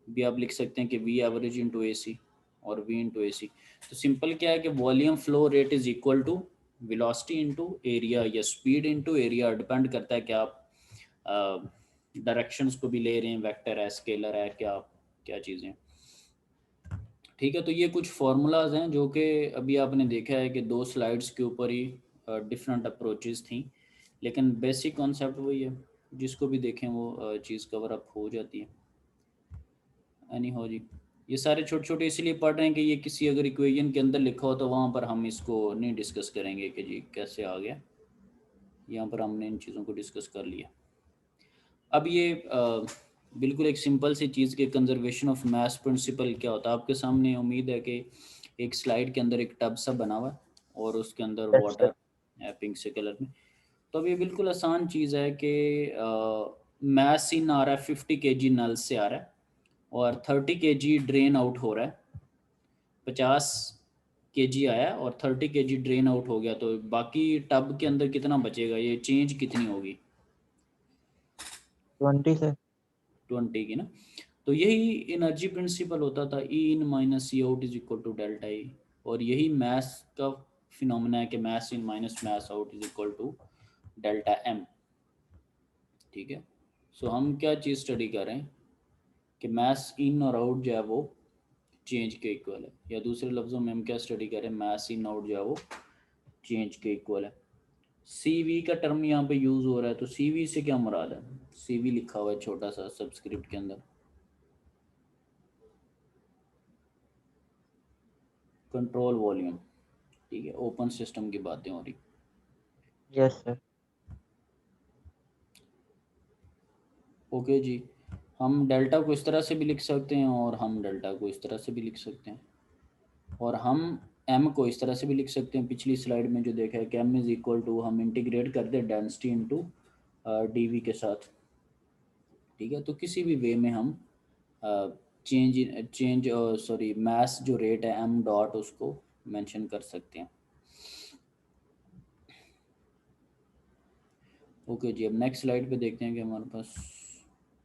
S1: भी आप लिख सकते हैं कि वी एवरेज इंटू ए सी और वी इंटू ए सी। तो सिंपल क्या है कि volume flow rate is equal to velocity into area, या स्पीड इंटू एरिया, डिपेंड करता है कि आप डायरेक्शंस को भी ले रहे हैं, वेक्टर है, स्केलर है, क्या चीज़ें, ठीक है। तो ये कुछ फार्मूलाज हैं जो कि अभी आपने देखा है कि 2 स्लाइड्स के ऊपर ही डिफरेंट अप्रोचेस थी, लेकिन बेसिक कॉन्सेप्ट वही है, जिसको भी देखें वो चीज़ कवर अप हो जाती है। एनी हो जी, ये सारे छोटे छोटे इसलिए पढ़ रहे हैं कि ये किसी अगर इक्वेशन के अंदर लिखा हो तो वहाँ पर हम इसको नहीं डिस्कस करेंगे कि जी कैसे आ गया, यहाँ पर हमने इन चीज़ों को डिस्कस कर लिया। अब ये बिल्कुल एक सिंपल सी चीज़ के कंजर्वेशन ऑफ मास प्रिंसिपल क्या होता है आपके सामने, उम्मीद है कि एक स्लाइड के अंदर एक टब सा बना हुआ है और उसके अंदर वाटर है पिंक से कलर में। तो अब ये बिल्कुल आसान चीज़ है कि मास इन आ रहा है 50 kg नल से आ रहा है और 30 kg ड्रेन आउट हो रहा है, 50 kg आया और 30 kg ड्रेन आउट हो गया, तो बाकी टब के अंदर कितना बचेगा, ये चेंज कितनी होगी,
S10: 20 से
S1: 20 की ना। तो यही एनर्जी प्रिंसिपल होता था, E in minus C out is equal to delta E, और यही मैथ का फिनोमेना है कि mass in minus mass out is equal to delta M, ठीक है। सो हम क्या चीज़ स्टडी कर रहे हैं कि मैथ इन और आउट जो है वो चेंज के इक्वल है, या दूसरे लफ्ज़ों में हम क्या स्टडी कर रहे हैं, मैथ इन आउट जो है वो चेंज के इक्वल है। CV का टर्म यहाँ पे यूज़ हो रहा है, तो CV से क्या मुराद है, CV लिखा हुआ है छोटा सा सब्सक्रिप्ट के अंदर, कंट्रोल वॉल्यूम, ठीक है, ओपन सिस्टम की बातें हो रही।
S10: Yes sir.
S1: ओके जी, हम डेल्टा को इस तरह से भी लिख सकते हैं और हम डेल्टा को इस तरह से भी लिख सकते हैं, और हम m को इस तरह से भी लिख सकते हैं। पिछली स्लाइड में जो देखा है कि m इज इक्वल टू, हम इंटीग्रेट करते हैं डेंसिटी इनटू dv के साथ, ठीक है। तो किसी भी वे में हम सॉरी मास जो रेट है m डॉट उसको मेंशन कर सकते हैं। ओके जी, अब नेक्स्ट स्लाइड पे देखते हैं कि हमारे पास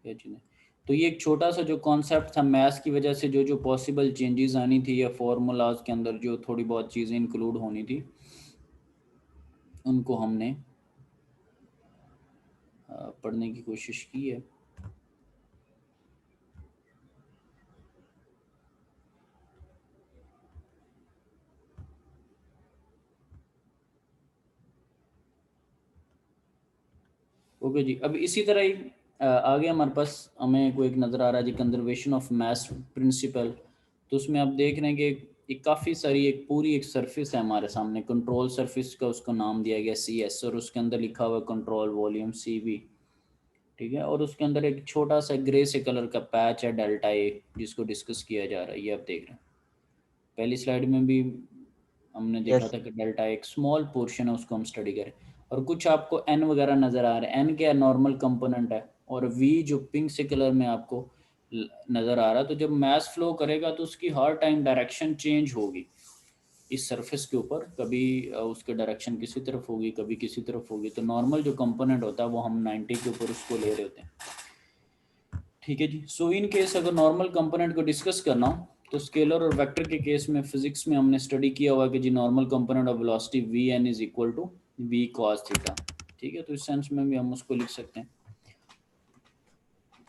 S1: क्या चीज़ है। तो ये एक छोटा सा जो कॉन्सेप्ट था, मैथ्स की वजह से जो पॉसिबल चेंजेस आनी थी या फॉर्मूलाज के अंदर जो थोड़ी बहुत चीज़ें इंक्लूड होनी थी, उनको हमने पढ़ने की कोशिश की है। ओके जी, अब इसी तरह ही आगे हमारे पास हमें कोई एक नज़र आ रहा है जी, कंजर्वेशन ऑफ मास प्रिंसिपल। तो उसमें आप देख रहे हैं कि एक काफ़ी सारी एक पूरी एक सरफेस है हमारे सामने, कंट्रोल सरफेस का उसको नाम दिया गया CS, और उसके अंदर लिखा हुआ कंट्रोल वॉल्यूम CV, ठीक है। और उसके अंदर एक छोटा सा ग्रे से कलर का पैच है डेल्टा A, जिसको डिस्कस किया जा रहा है, ये आप देख रहे हैं। पहली स्लाइड में भी हमने देखा
S10: यस
S1: था कि डेल्टा एक स्मॉल पोर्शन है, उसको हम स्टडी करें। और कुछ आपको n वगैरह नज़र आ रहे हैं, n क्या नॉर्मल कंपोनेंट है, और V जो पिंक से कलर में आपको नज़र आ रहा है। तो जब मास फ्लो करेगा तो उसकी हर टाइम डायरेक्शन चेंज होगी इस सरफेस के ऊपर, कभी उसके डायरेक्शन किसी तरफ होगी, कभी किसी तरफ होगी। तो नॉर्मल जो कंपोनेंट होता है वो हम 90 के ऊपर उसको ले रहे होते हैं, ठीक है जी। सो इन केस अगर नॉर्मल कंपोनेंट को डिस्कस करना हो तो स्केलर और वेक्टर के केस में फिजिक्स में हमने स्टडी किया हुआ कि जी normal component of velocity Vn is equal to V cos theta, ठीक है। तो इस सेंस में भी हम उसको लिख सकते हैं।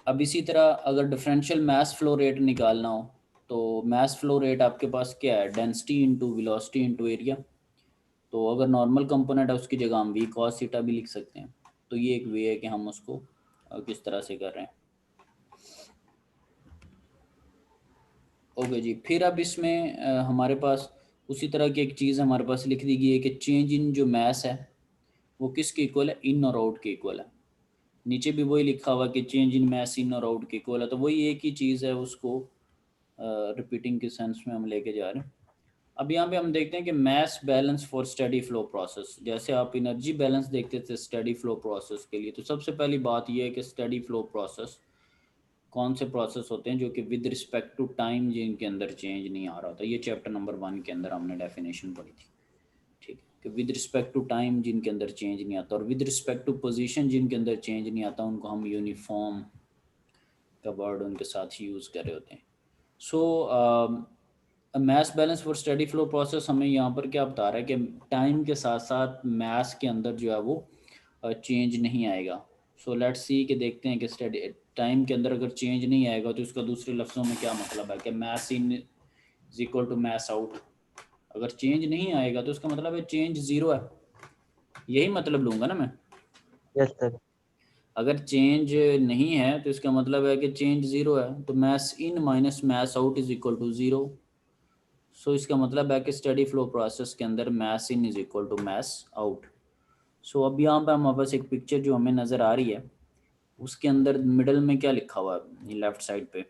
S1: अब इसी तरह अगर डिफरेंशियल मास फ्लो रेट निकालना हो तो मास फ्लो रेट आपके पास क्या है, density into velocity into area. तो अगर नॉर्मल कंपोनेंट है उसकी जगह हम V cos थीटा भी लिख सकते हैं। तो ये एक वे है कि हम उसको किस तरह से कर रहे हैं। ओके जी, फिर अब इसमें हमारे पास उसी तरह की एक चीज़ हमारे पास लिख दी गई है कि चेंज इन जो मास है वो किसके इक्वल है, इन और आउट के इक्वल है। नीचे भी वही लिखा हुआ कि चेंज इन मास इन और आउट के इक्वल है। तो वही एक ही चीज़ है, उसको रिपीटिंग के सेंस में हम लेके जा रहे हैं। अब यहाँ पे हम देखते हैं कि मास balance for steady flow process, जैसे आप एनर्जी बैलेंस देखते थे स्टेडी फ्लो प्रोसेस के लिए। तो सबसे पहली बात यह है कि स्टेडी फ्लो प्रोसेस कौन से प्रोसेस होते हैं जो कि विद रिस्पेक्ट टू टाइम जिनके अंदर चेंज नहीं आ रहा होता। ये चैप्टर नंबर 1 के अंदर हमने डेफिनेशन पढ़ी थी, ठीक है, कि विद रिस्पेक्ट टू टाइम जिनके अंदर चेंज नहीं आता, और विद रिस्पेक्ट टू पोजीशन जिनके अंदर चेंज नहीं आता, उनको हम यूनिफॉर्म का वर्ड उनके साथ ही यूज़ कर रहे होते हैं। So mass balance for steady flow process हमें यहाँ पर क्या बता रहा है कि टाइम के साथ साथ मास के अंदर जो है वो चेंज नहीं आएगा। सो लेट्स सी कि देखते हैं कि स्टेडी टाइम के अंदर अगर चेंज नहीं आएगा तो इसका दूसरे लफ्ज़ों में क्या मतलब है कि mass in is equal to mass out. अगर चेंज नहीं आएगा तो इसका मतलब है चेंज ज़ीरो है, यही मतलब लूँगा ना मैं।
S10: यस सर
S1: अगर चेंज नहीं है तो इसका मतलब है कि चेंज ज़ीरो है। तो mass in minus mass out is equal to zero. So इसका मतलब है कि स्टडी फ्लो प्रोसेस के अंदर mass in is equal to mass out. So अब यहाँ पर हमारे पास एक पिक्चर जो हमें नज़र आ रही है, उसके अंदर मिडल में क्या लिखा हुआ है, लेफ्ट साइड पे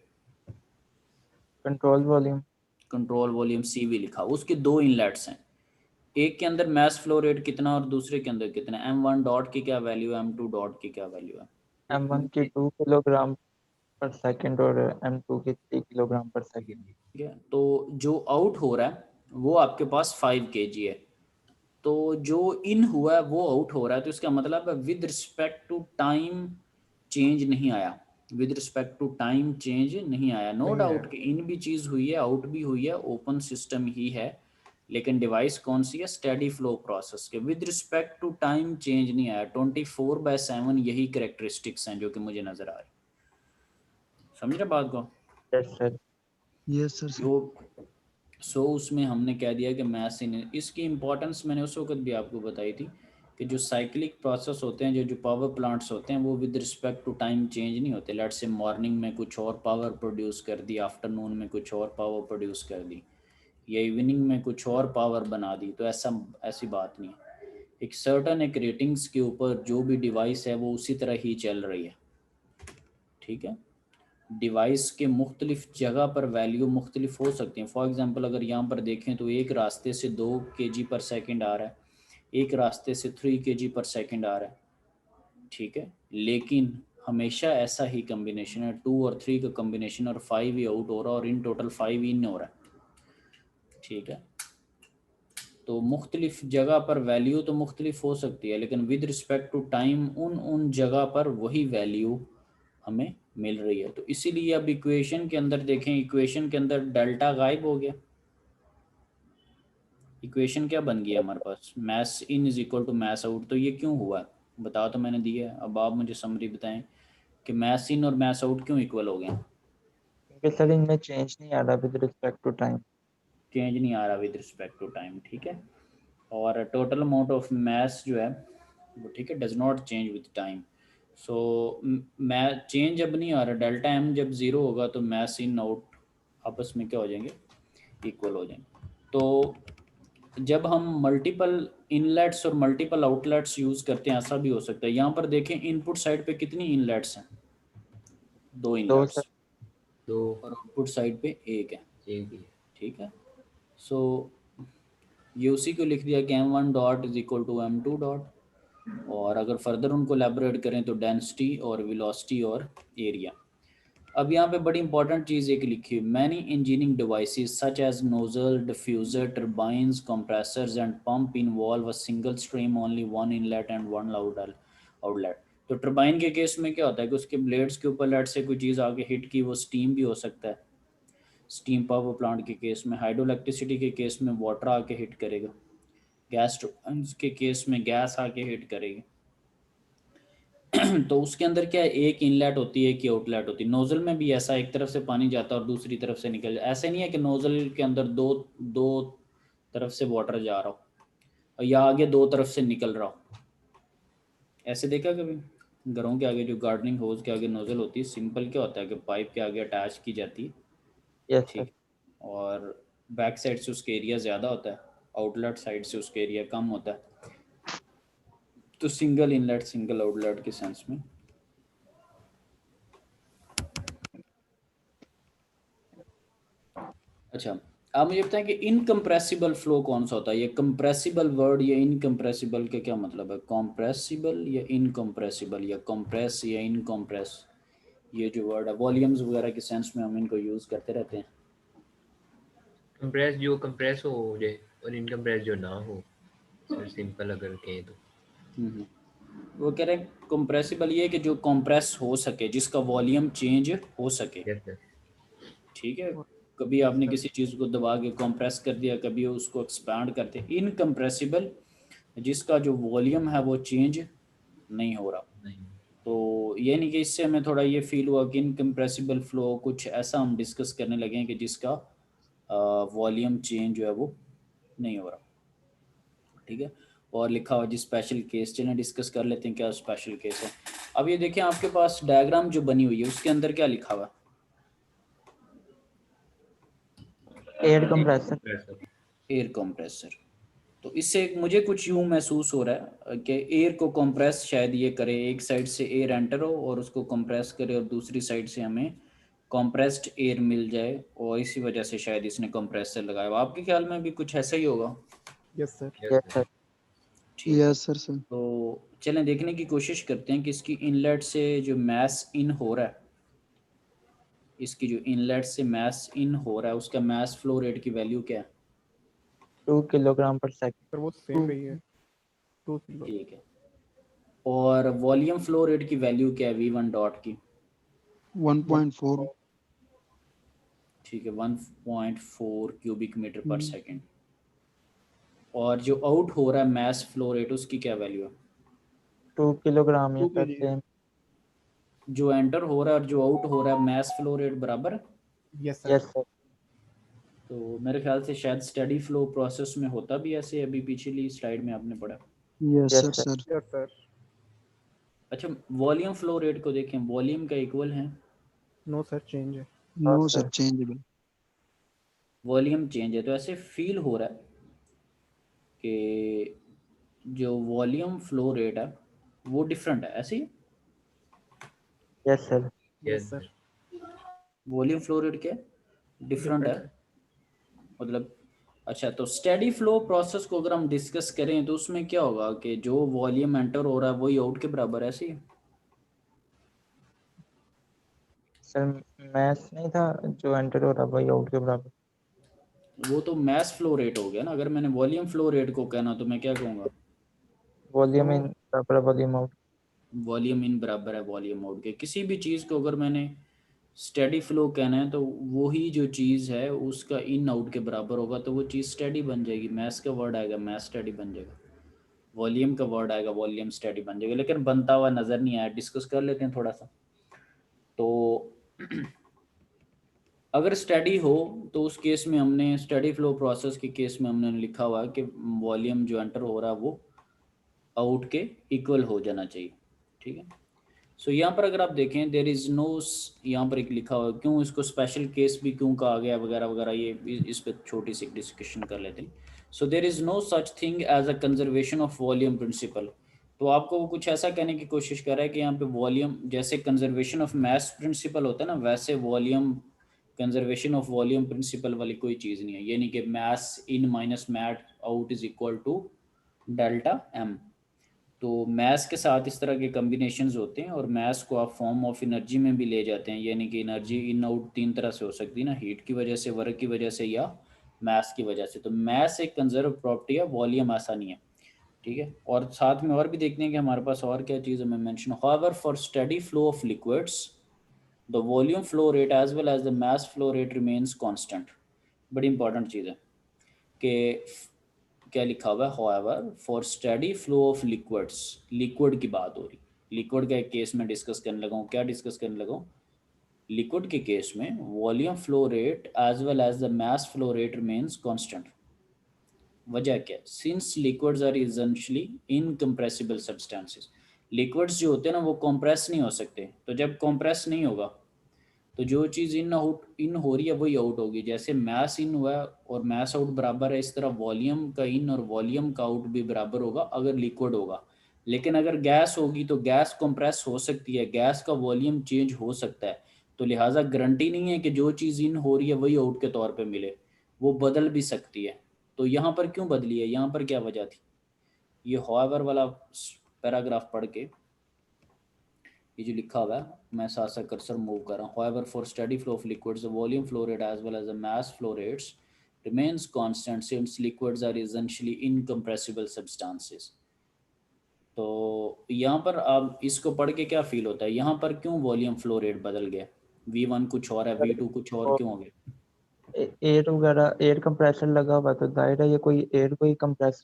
S10: control volume
S1: control volume CV लिखा हुआ। उसके दो इनलेट्स हैं, एक के अंदर मास फ्लो रेट कितना और दूसरे के अंदर कितना। M1 डॉट की क्या वैल्यू है, M2 डॉट की क्या वैल्यू है।
S10: M1 की 2 किलोग्राम पर सेकंड और M2 की 3 किलोग्राम पर सेकंड।
S1: ठीक है, तो जो आउट हो रहा है वो आपके पास 5 kg है, तो जो इन हुआ है वो आउट हो रहा है। तो इसका मतलब है with respect to time change नहीं आया, with respect to time change नहीं आया। नो डाउट कि इन भी चीज़ हुई है, आउट भी हुई है, ओपन सिस्टम ही है, लेकिन डिवाइस कौन सी है, स्टेडी फ्लो प्रोसेस के। With respect to time change नहीं आया। 24/7 यही करेक्टरिस्टिक्स हैं जो कि मुझे नज़र आ रही। समझ रहे बात को।
S10: Yes sir
S4: yes sir.
S1: So उसमें हमने कह दिया कि मैथ्स इन, इसकी इंपॉर्टेंस मैंने उस वक्त भी आपको बताई थी कि जो साइक्लिक प्रोसेस होते हैं, जो पावर प्लांट्स होते हैं, वो with respect to time change नहीं होते। लेट्स से मॉर्निंग में कुछ और पावर प्रोड्यूस कर दी, आफ्टरनून में कुछ और पावर प्रोड्यूस कर दी, या इवनिंग में कुछ और पावर बना दी। तो ऐसी बात नहीं है। एक सर्टन एक रेटिंग्स के ऊपर जो भी डिवाइस है वो उसी तरह ही चल रही है, ठीक है। डिवाइस के मुख्तलिफ जगह पर वैल्यू मुख्तलिफ हो सकती हैं। फॉर एग्ज़ाम्पल अगर यहाँ पर देखें तो एक रास्ते से 2 kg पर सेकेंड आ रहा है, एक रास्ते से 3 kg पर सेकेंड आ रहा है, ठीक है। लेकिन हमेशा ऐसा ही कम्बिनेशन है, 2 और 3 का कम्बिनेशन, और 5 ही आउट हो रहा है, और इन टोटल 5 इन हो रहा है, ठीक है। तो मुख्तलिफ जगह पर वैल्यू तो मुख्तलिफ हो सकती है, लेकिन विद रिस्पेक्ट टू टाइम उन जगह पर वही वैल्यू हमें मिल रही है। तो इसीलिए अब इक्वेशन के अंदर देखें, इक्वेशन के अंदर डेल्टा गायब हो गया। इक्वेशन क्या बन गया हमारे पास, mass in is equal to mass out. तो ये क्यों हुआ है, बता तो मैंने दिया है, अब आप मुझे समरी बताएं कि मैथ्स इन और मैथ्स आउट क्यों इक्वल हो गए?
S10: क्योंकि सर इनमें चेंज नहीं आ रहा with respect to time.
S1: Change नहीं आ रहा विद रिस्पेक्ट टू टाइम, ठीक है। और टोटल अमाउंट ऑफ मैथ्स जो है वो, ठीक है, does not change with time. So मैं चेंज अब नहीं आ रहा, डेल्टा एम जब ज़ीरो होगा तो मैथ्स इन आउट आपस में क्या हो जाएंगे, इक्वल हो जाएंगे। तो जब हम मल्टीपल इनलेट्स और मल्टीपल आउटलेट्स यूज़ करते हैं ऐसा भी हो सकता है। यहाँ पर देखें इनपुट साइड पे कितनी इनलेट्स हैं, 2
S10: दो
S1: इनलेट्स,
S10: सर।
S1: और आउटपुट साइड पे एक है, ठीक है। सो ये उसी को लिख दिया कि m1 dot is equal to m2 dot, और अगर फर्दर उनको एलैबोरेट करें तो डेंसिटी और वेलोसिटी और एरिया। अब यहाँ पे बड़ी इंपॉर्टेंट चीज़ एक लिखी हुई, many engineering devices such as nozzle, diffuser, turbines, compressors and pump involve a single stream, only one inlet and one outlet. तो टर्बाइन के केस में क्या होता है कि उसके ब्लेड्स के ऊपर लेट से कोई चीज़ आके हिट की, वो स्टीम भी हो सकता है, स्टीम पावर प्लांट के केस में, हाइड्रो इलेक्ट्रिसिटी के केस में वाटर आके हिट करेगा, गैस टर्बाइंस के केस में गैस आके हिट करेगी। तो उसके अंदर क्या है, एक इनलेट होती है, एक ही आउटलेट होती है। नोजल में भी ऐसा, एक तरफ से पानी जाता है और दूसरी तरफ से निकल जाए। ऐसे नहीं है कि नोजल के अंदर दो दो तरफ से वाटर जा रहा हो या आगे दो तरफ से निकल रहा हो। ऐसे देखा कभी घरों के आगे जो गार्डनिंग होज के आगे नोजल होती है, सिंपल क्या होता है कि पाइप के आगे अटैच की जाती है,
S10: यस सर।
S1: ठीक, और बैक साइड से उसके एरिया ज़्यादा होता है, आउटलेट साइड से उसके एरिया कम होता है। तो सिंगल इनलेट सिंगल आउटलेट के सेंस में। अच्छा, आप मुझे बताएं कि इनकम्प्रेसिबल फ्लो कौन सा होता है? ये कंप्रेसिबल वर्ड या इनकम्प्रेसिबल के क्या मतलब है? कॉम्प्रेसिबल या इनकम्प्रेसिबल, या कंप्रेस या इनकम्प्रेस, ये जो वर्ड है वॉल्यूम्स वगैरह के सेंस में हम इनको यूज़ करते रहते हैं।
S11: कंप्रेस जो कंप्रेस हो जाए और इनकम्प्रेस जो ना हो, सर सिंपल अगर कहें तो।
S1: वो कह रहे हैं कंप्रेसिबल ये कि जो कंप्रेस हो सके, जिसका वॉल्यूम चेंज हो सके,
S11: यस सर।
S1: ठीक है। कभी आपने किसी चीज़ को दबा के कंप्रेस कर दिया, कभी उसको एक्सपैंड करते। इनकम्प्रेसिबल जिसका जो वॉल्यूम है वो चेंज नहीं हो रहा। तो ये नहीं कि इससे हमें थोड़ा ये फील हुआ कि इनकम्प्रेसिबल फ्लो कुछ ऐसा हम डिस्कस करने लगे हैं कि जिसका वॉल्यूम चेंज जो है वो नहीं हो रहा, ठीक है। और लिखा हुआ जी स्पेशल केस, चलें डिस्कस कर लेते हैं क्या स्पेशल केस है। अब ये देखें आपके पास डायग्राम जो बनी हुई है उसके अंदर क्या लिखा हुआ है?
S10: Air compressor.
S1: Air compressor. तो इससे मुझे कुछ यूं महसूस हो रहा है कि एयर को कंप्रेस शायद ये करे, एक साइड से एयर एंटर हो और उसको कंप्रेस करे और दूसरी साइड से हमें कंप्रेस्ड एयर मिल जाए, और इसी वजह से शायद इसने कंप्रेसर लगाया हुआ। आपके ख्याल में भी कुछ ऐसा ही होगा?
S4: Yes sir.
S10: Yes sir.
S1: ठीक है।
S4: Yes sir.
S1: तो चलें देखने की कोशिश करते हैं कि इसकी इनलेट से जो मैस इन हो रहा है, इसकी जो इनलेट से मैस इन हो रहा है उसका मैस फ्लो रेट की वैल्यू क्या है?
S10: 2 किलोग्राम पर सेकंड।
S4: सर वो सेम रही है 2 किलो।
S1: ठीक है। और वॉल्यूम फ्लो रेट की वैल्यू क्या है V1 डॉट की?
S4: 1.4।
S1: ठीक है, 1.4 क्यूबिक मीटर पर सेकेंड। और जो आउट हो रहा है मैस फ्लो रेट उसकी क्या वैल्यू है?
S10: 2 किलोग्राम या सर सेम।
S1: जो एंटर हो रहा है और जो आउट हो रहा है मैस फ्लो रेट बराबर?
S4: Yes
S10: yes sir.
S1: तो मेरे ख्याल से शायद स्टडी फ्लो प्रोसेस में होता भी ऐसे, अभी पिछली स्लाइड में आपने पढ़ा।
S4: Yes
S10: yes
S4: sir
S10: sir.
S4: Sir. Yes sir.
S1: अच्छा, वॉल्यूम फ्लो रेट को देखें, वॉल्यूम का इक्वल है?
S4: नो सर चेंज है।
S10: हाँ
S4: no
S10: sir.
S4: Sir changeable.
S1: Volume change है, तो ऐसे फील हो रहा है कि जो वॉल्यूम फ्लो रेट है वो डिफरेंट है, ऐसे ही?
S10: Yes sir.
S4: Yes sir.
S1: Volume flow rate क्या डिफरेंट है, मतलब? अच्छा, तो स्टेडी फ्लो प्रोसेस को अगर हम डिस्कस करें तो उसमें क्या होगा कि जो वॉल्यूम एंटर हो रहा है वही आउट के बराबर है, ऐसे ही?
S10: सर मैथ नहीं था, जो एंटर हो रहा वही आउट के बराबर।
S1: वो तो मैस फ्लो रेट हो गया ना। अगर मैंने वॉल्यूम फ्लो रेट को कहना तो मैं क्या कहूँगा?
S10: वॉल्यूम इन बराबर वॉल्यूम आउट।
S1: वॉल्यूम इन बराबर है वॉल्यूम आउट के। किसी भी चीज़ को अगर मैंने स्टेडी फ्लो कहना है तो वही जो चीज़ है उसका इन आउट के बराबर होगा, तो वो चीज़ स्टेडी बन जाएगी। मैथ्स का वर्ड आएगा, मैथ स्टेडी बन जाएगा। वॉल्यूम का वर्ड आएगा, वॉल्यूम स्टडी बन जाएगा, लेकिन बनता हुआ नजर नहीं आया। डिस्कस कर लेते हैं थोड़ा सा। तो अगर स्टडी हो तो उस केस में हमने स्टडी फ्लो प्रोसेस के केस में हमने लिखा हुआ है कि वॉल्यूम जो एंटर हो रहा है वो आउट के इक्वल हो जाना चाहिए। ठीक है। सो यहाँ पर अगर आप देखें देयर इज नो, यहाँ पर एक लिखा हुआ है, क्यों इसको स्पेशल केस भी क्यों कहा गया वगैरह वगैरह, ये इस पर छोटी सी डिस्कशन कर लेते हैं। So there is no such thing as a conservation of volume principle. तो आपको वो कुछ ऐसा कहने की कोशिश कर रहा है कि यहाँ पे वॉल्यूम जैसे कंजर्वेशन ऑफ मास प्रिंसिपल होता है ना, वैसे volume conservation of volume principle वाली कोई चीज़ नहीं है। यानी कि mass in minus mass out is equal to delta M. तो मैथ्स के साथ इस तरह के कम्बिनेशंस होते हैं, और मैथ्स को आप फॉर्म ऑफ एनर्जी में भी ले जाते हैं। यानी कि एनर्जी इन आउट तीन तरह से हो सकती है ना, हीट की वजह से, वर्क की वजह से, या मैथ्स की वजह से। तो मैथ्स एक कंजर्व प्रॉपर्टी है, वॉल्यूम ऐसा नहीं है। ठीक है। और साथ में और भी देखते हैं कि हमारे पास और क्या चीज़ हमें mention. However for steady flow of liquids the volume flow rate as well as the mass flow rate remains constant. बड़ी इंपॉर्टेंट चीज़ है कि क्या लिखा हुआ है, however for steady flow of liquids, liquid की बात हो रही, लिक्विड का एक केस में डिस्कस करने लगा हूँ। क्या डिस्कस करने लगा हूँ? लिक्विड के केस में volume flow rate as well as the mass flow rate remains constant. वजह क्या? Since liquids are essentially incompressible substances. Liquids जो होते हैं ना वो कंप्रेस नहीं हो सकते, तो जब कंप्रेस नहीं होगा तो जो चीज़ इन हो रही है वही आउट होगी। जैसे मैस इन हुआ है और मैस आउट बराबर है, इस तरह वॉल्यूम का इन और वॉल्यूम का आउट भी बराबर होगा अगर लिक्विड होगा। लेकिन अगर गैस होगी तो गैस कंप्रेस हो सकती है, गैस का वॉल्यूम चेंज हो सकता है। तो लिहाजा गारंटी नहीं है कि जो चीज़ इन हो रही है वही आउट के तौर पे मिले, वो बदल भी सकती है। तो यहाँ पर क्यों बदली है, यहाँ पर क्या वजह थी? ये हाउएवर वाला पैराग्राफ पढ़ के ये जो लिखा हुआ है, मैं साथ साथ कर्सर मूव कर रहा हूँ। However for steady flow of liquids the volume flow rate as well as the mass flow rates remains constant since liquids are essentially incompressible substances। तो यहाँ पर अब इसको पढ़ के क्या फील होता है, यहाँ पर क्यों वॉल्यूम फ्लो रेट बदल गया? V1 कुछ और है, V2 कुछ और क्यों हो गया?
S10: एयर वगैरह, एयर कंप्रेसर लगा हुआ, तो जाहिर है ये कोई एयर को ही कंप्रेस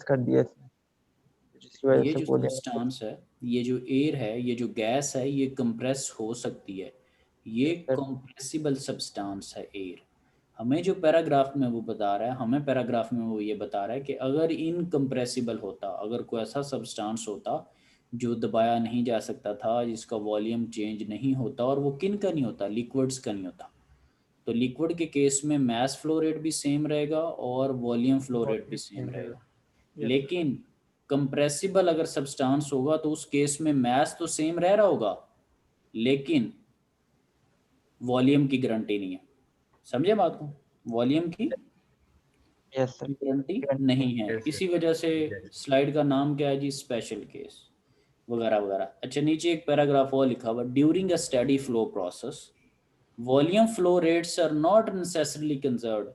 S10: कर दिया इसने, जिसकी वजह
S1: ये
S10: से
S1: जो
S10: वॉल्यूम।
S1: सब्सटेंस है, ये जो एयर है, ये जो गैस है, ये कंप्रेस हो सकती है, ये कंप्रेसिबल सब्सटेंस है एयर। हमें जो पैराग्राफ में वो बता रहा है, हमें पैराग्राफ में वो ये बता रहा है कि अगर इनकम्प्रेसिबल होता, अगर कोई ऐसा सब्सटेंस होता जो दबाया नहीं जा सकता था, जिसका वॉल्यूम चेंज नहीं होता, और वो किन का नहीं होता, लिक्विड्स का नहीं होता, तो लिक्विड के केस में मास फ्लो रेट भी सेम रहेगा और वॉल्यूम फ्लो रेट भी सेम रहेगा। लेकिन कंप्रेसिबल अगर सब्सटेंस होगा तो उस केस में मास तो सेम रह रहा होगा, लेकिन वॉल्यूम की गारंटी नहीं है। समझे बात को? वॉल्यूम की गारंटी नहीं है। इसी वजह से स्लाइड का नाम क्या है जी, स्पेशल केस वगैरह वगैरह। अच्छा, नीचे एक पैराग्राफ और लिखा हुआ, during a steady flow process volume flow rates are not necessarily conserved.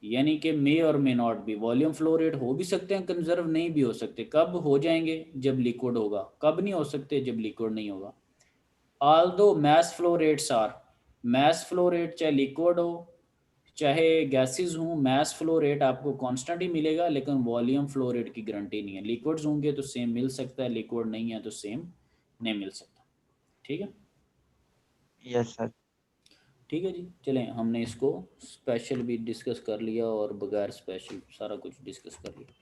S1: यानी कि मे और may not be, volume flow rate हो भी सकते हैं, कंजर्व नहीं भी हो सकते। कब हो जाएंगे? जब लिक्विड होगा। कब नहीं हो सकते? जब लिक्विड नहीं होगा। Although mass flow rates are, mass flow rate चाहे लिक्विड हो चाहे गैसेस हों, मास फ्लो रेट आपको कांस्टेंट ही मिलेगा, लेकिन वॉल्यूम फ्लो रेट की गारंटी नहीं है। लिक्विड्स होंगे तो सेम मिल सकता है, लिक्विड नहीं है तो सेम नहीं मिल सकता। ठीक है?
S10: Yes sir.
S1: ठीक है जी, चलें, हमने इसको स्पेशल भी डिस्कस कर लिया और बगैर स्पेशल सारा कुछ डिस्कस कर लिया।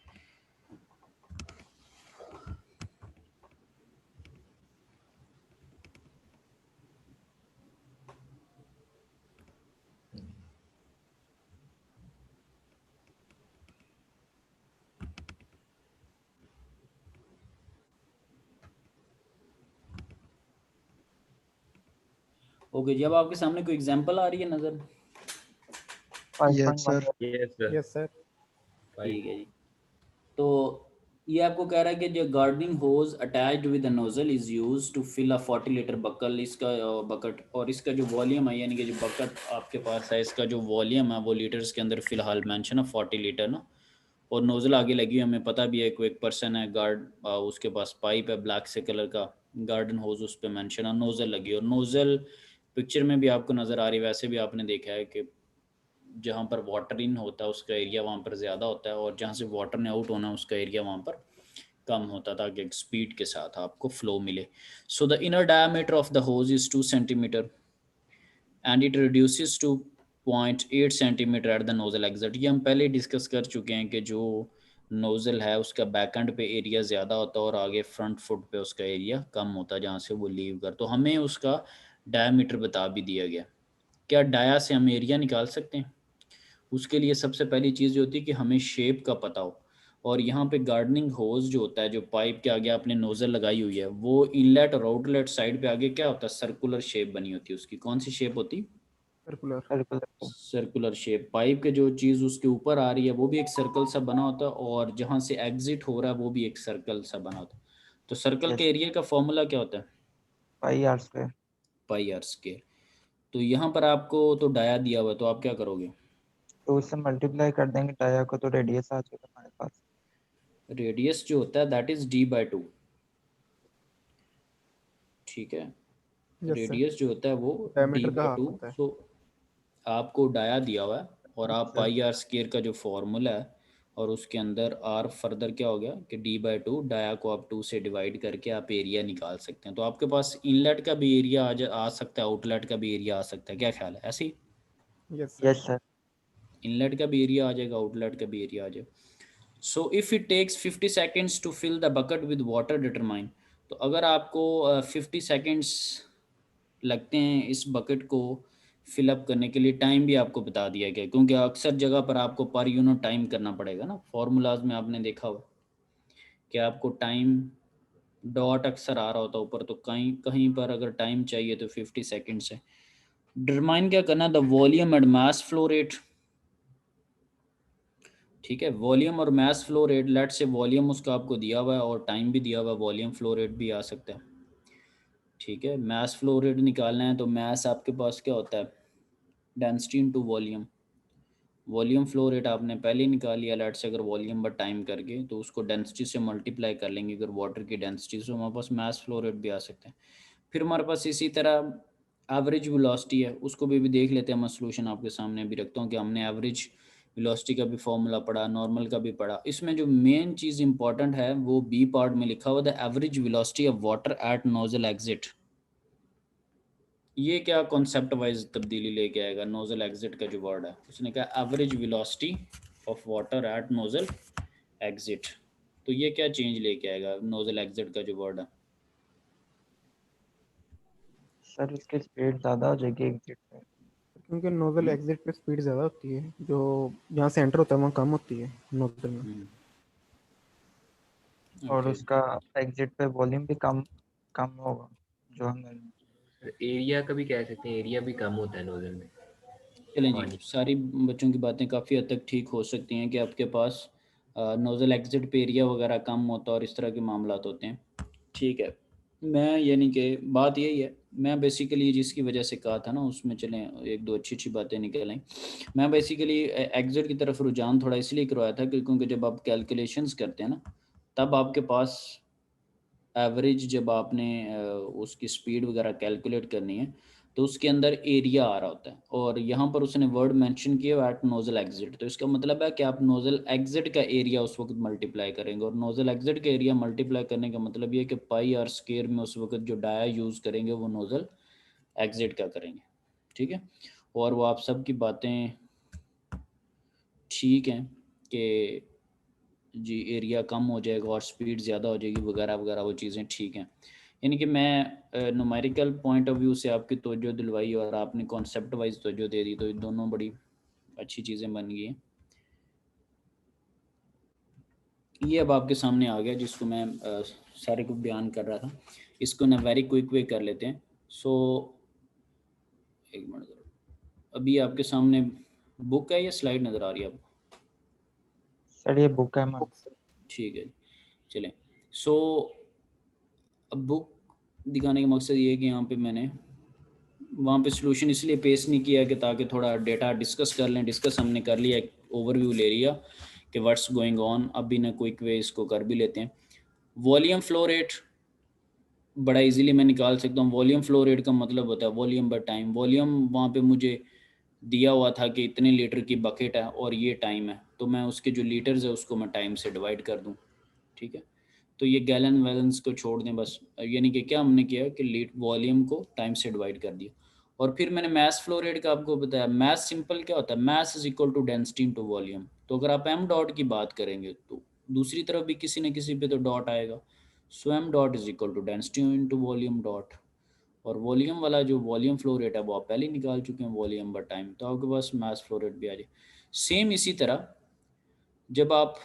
S1: ओके जी, अब आपके सामने कोई एग्जांपल आ रही है नजर?
S9: Yes sir.
S4: Yes sir.
S1: ठीक है जी। तो ये आपको कह रहा है कि जो gardening hose attached with a nozzle is used to fill a 40 litre buckle, इसका बकेट, और इसका जो वॉल्यूम है, यानी कि जो बकेट आपके पास है, इसका जो वॉल्यूम है वो लीटर्स के अंदर फिलहाल मेंशन है 40 लीटर ना। और नोजल आगे लगी हुई, हमें पता भी है कोई एक पर्सन है गार्ड, उसके पास पाइप है ब्लैक से कलर का, गार्डन होज उस पर मेंशन है, नोजल लगी। और नोजल पिक्चर में भी आपको नज़र आ रही है, वैसे भी आपने देखा है कि जहाँ पर वाटर इन होता है उसका एरिया वहाँ पर ज़्यादा होता है, और जहाँ से वाटर ने आउट होना उसका एरिया वहाँ पर कम होता है, ताकि स्पीड के साथ आपको फ्लो मिले. So the inner diameter of the hose is 2 centimetre and it reduces to 0.8 centimetre at the nozzle exit. ये हम पहले डिस्कस कर चुके हैं कि जो नोजल है उसका बैक एंड पे एरिया ज़्यादा होता है और आगे फ्रंट फुट पे उसका एरिया कम होता है जहाँ से वो लीव कर. तो हमें उसका डायमीटर बता भी दिया गया. क्या डाया से हम एरिया निकाल सकते हैं? उसके लिए सबसे पहली चीज़ जो होती है कि हमें शेप का पता हो. और यहाँ पे गार्डनिंग होज जो होता है, जो पाइप के आगे आपने नोजल लगाई हुई है, वो इनलेट और आउटलेट साइड पे आगे क्या होता है, सर्कुलर शेप बनी होती है उसकी. कौन सी शेप होती?
S4: सर्कुलर.
S1: Circular shape. पाइप के जो चीज़ उसके ऊपर आ रही है वो भी एक सर्कल सा बना होता है, और जहाँ से एग्जिट हो रहा है वो भी एक सर्कल सा बना होता है. तो सर्कल के एरिया का फॉर्मूला क्या होता है?
S10: Pi R square.
S1: Pi R square. तो यहाँ पर आपको तो डाया दिया हुआ है, तो आप क्या करोगे?
S10: तो उससे मल्टीप्लाई कर देंगे डाया को, तो रेडियस आ जाएगा हमारे पास.
S1: रेडियस जो होता है दैट इज d/2. ठीक है. रेडियस जो होता है वो d/2. सो आपको डाया दिया हुआ है और आप पाई आर स्क्वायर का जो फॉर्मूला है और उसके अंदर आर फर्दर क्या हो गया कि d/2, डाया को आप 2 से डिवाइड करके आप एरिया निकाल सकते हैं. तो आपके पास इनलेट का भी एरिया आ सकता है, आउटलेट का भी एरिया आ सकता है. क्या ख्याल है? ऐसे ही?
S10: Yes sir.
S1: इनलेट का भी एरिया आ जाएगा, आउटलेट का भी एरिया आ जाएगा. So if it takes 50 seconds to fill the bucket with water, determine. तो अगर आपको 50 seconds लगते हैं इस बकेट को फिलअप करने के लिए, टाइम भी आपको बता दिया गया, क्योंकि अक्सर जगह पर आपको पर यूनिट टाइम करना पड़ेगा ना. फॉर्मूलाज में आपने देखा होगा कि आपको टाइम डॉट अक्सर आ रहा होता है ऊपर, तो कहीं कहीं पर अगर टाइम चाहिए तो 50 सेकेंड्स है. डिटरमाइन क्या करना? The volume and mass flow rate. ठीक है, वॉल्यूम और मास फ्लो रेट. लेट से वॉल्यूम उसका आपको दिया हुआ है और टाइम भी दिया हुआ है, वॉल्यूम फ्लो रेट भी आ सकता है. ठीक है, मास फ्लो रेट निकालना है तो मास आपके पास क्या होता है, density into volume. Volume flow rate आपने पहले ही निकाल लिया. लेट से अगर वॉल्यूम पर टाइम करके तो उसको डेंसिटी से मल्टीप्लाई कर लेंगे अगर वाटर की डेंसिटी, से हमारे पास मास फ्लो रेट भी आ सकता है. फिर हमारे पास इसी तरह एवरेज वेलोसिटी है, उसको भी देख लेते हैं. मैं सोल्यूशन आपके सामने भी रखता हूँ कि हमने एवरेज वेलोसिटी का भी फॉर्मूला पढ़ा, नॉर्मल का भी पढ़ा. इसमें जो मेन चीज़ इंपॉर्टेंट है वो बी पार्ट में लिखा हुआ था, average velocity of water at nozzle exit. ये क्या कॉन्सेप्ट वाइज तब्दीली लेके आएगा? नोजल एग्जिट का जो वर्ड है, उसने कहा average velocity of water at nozzle exit. तो ये क्या चेंज लेके आएगा नोजल एग्जिट का जो वर्ड है?
S10: सर इसकी स्पीड ज़्यादा हो जाएगी एग्जिट पे,
S4: क्योंकि नोजल एग्जिट पे स्पीड ज़्यादा होती है, जो जहाँ से एंटर होता है वहाँ कम होती है नोजल में.
S10: और उसका एग्जिट पे वॉल्यूम भी कम होगा जो हमें.
S11: एरिया का भी कह सकते हैं, एरिया भी कम होता है नोजल में.
S1: चलें जी, सारी बच्चों की बातें काफ़ी हद तक ठीक हो सकती हैं कि आपके पास नोजल एग्जिट पे एरिया वगैरह कम होता है और इस तरह के मामलात होते हैं. ठीक है, मैं यानी कि बात यही है, मैं बेसिकली जिसकी वजह से कहा था ना उसमें चलें एक दो अच्छी बातें निकल आई. मैं बेसिकली एग्जिट की तरफ रुझान थोड़ा इसलिए करवाया था क्योंकि जब आप कैलकुलेशंस करते हैं ना, तब आपके पास एवरेज जब आपने उसकी स्पीड वगैरह कैलकुलेट करनी है तो उसके अंदर एरिया आ रहा होता है, और यहाँ पर उसने वर्ड मेंशन किया एट नोजल एग्जिट. तो इसका मतलब है कि आप नोजल एग्जिट का एरिया उस वक्त मल्टीप्लाई करेंगे, और नोजल एग्जिट का एरिया मल्टीप्लाई करने का मतलब ये है कि पाई आर स्क्वायर में उस वक्त जो डाया यूज़ करेंगे वो नोजल एग्जिट का करेंगे. ठीक है, और वो आप सब की बातें ठीक हैं कि जी एरिया कम हो जाएगा और स्पीड ज़्यादा हो जाएगी वगैरह वगैरह, वो चीज़ें ठीक हैं. यानी कि मैं न्यूमेरिकल पॉइंट ऑफ व्यू से आपकी तवज्जो दिलवाई और आपने कॉन्सेप्ट वाइज तवज्जो दे दी, तो ये दोनों बड़ी अच्छी चीज़ें बन गई हैं. ये अब आपके सामने आ गया जिसको मैं सारे को बयान कर रहा था. इसको ना वेरी क्विक वे कर लेते हैं. सो एक मिनट, अभी आपके सामने बुक है या स्लाइड नज़र आ रही है आपको?
S10: सर ये बुक है.
S1: ठीक है, चलें. सो अब बुक दिखाने का मकसद ये है कि यहाँ पे मैंने वहाँ पे सॉल्यूशन इसलिए पेश नहीं किया कि ताकि थोड़ा डेटा डिस्कस कर लें. डिस्कस हमने कर लिया, एक ओवरव्यू ले लिया कि व्हाट्स गोइंग ऑन. अब भी ना क्विक वे इसको कर भी लेते हैं. वॉल्यूम फ्लो रेट बड़ा इजीली मैं निकाल सकता हूँ. वॉल्यूम फ्लो रेट का मतलब होता है वॉल्यूम बाय टाइम. वॉल्यूम वहाँ पे मुझे दिया हुआ था कि इतने लीटर की बकेट है और ये टाइम है, तो मैं उसके जो लीटर्स है उसको मैं टाइम से डिवाइड कर दूं, ठीक है। तो ये गैलन वैलेंस को छोड़ दें बस, यानी कि क्या हमने किया कि लीट वॉल्यूम को टाइम से डिवाइड कर दिया। और फिर मैंने मास फ्लो रेट का आपको बताया। मास सिंपल क्या होता है, mass is equal to density into volume. तो अगर आप एम डॉट की बात करेंगे तो दूसरी तरफ भी किसी न किसी पे तो डॉट आएगा, so M dot is equal to density into volume dot. और वॉल्यूम वाला जो वॉल्यूम फ्लो रेट है वो आप पहले ही निकाल चुके हैं, वॉल्यूम बाय टाइम, तो आपके पास मास फ्लो रेट भी आ जाए। सेम इसी तरह जब आप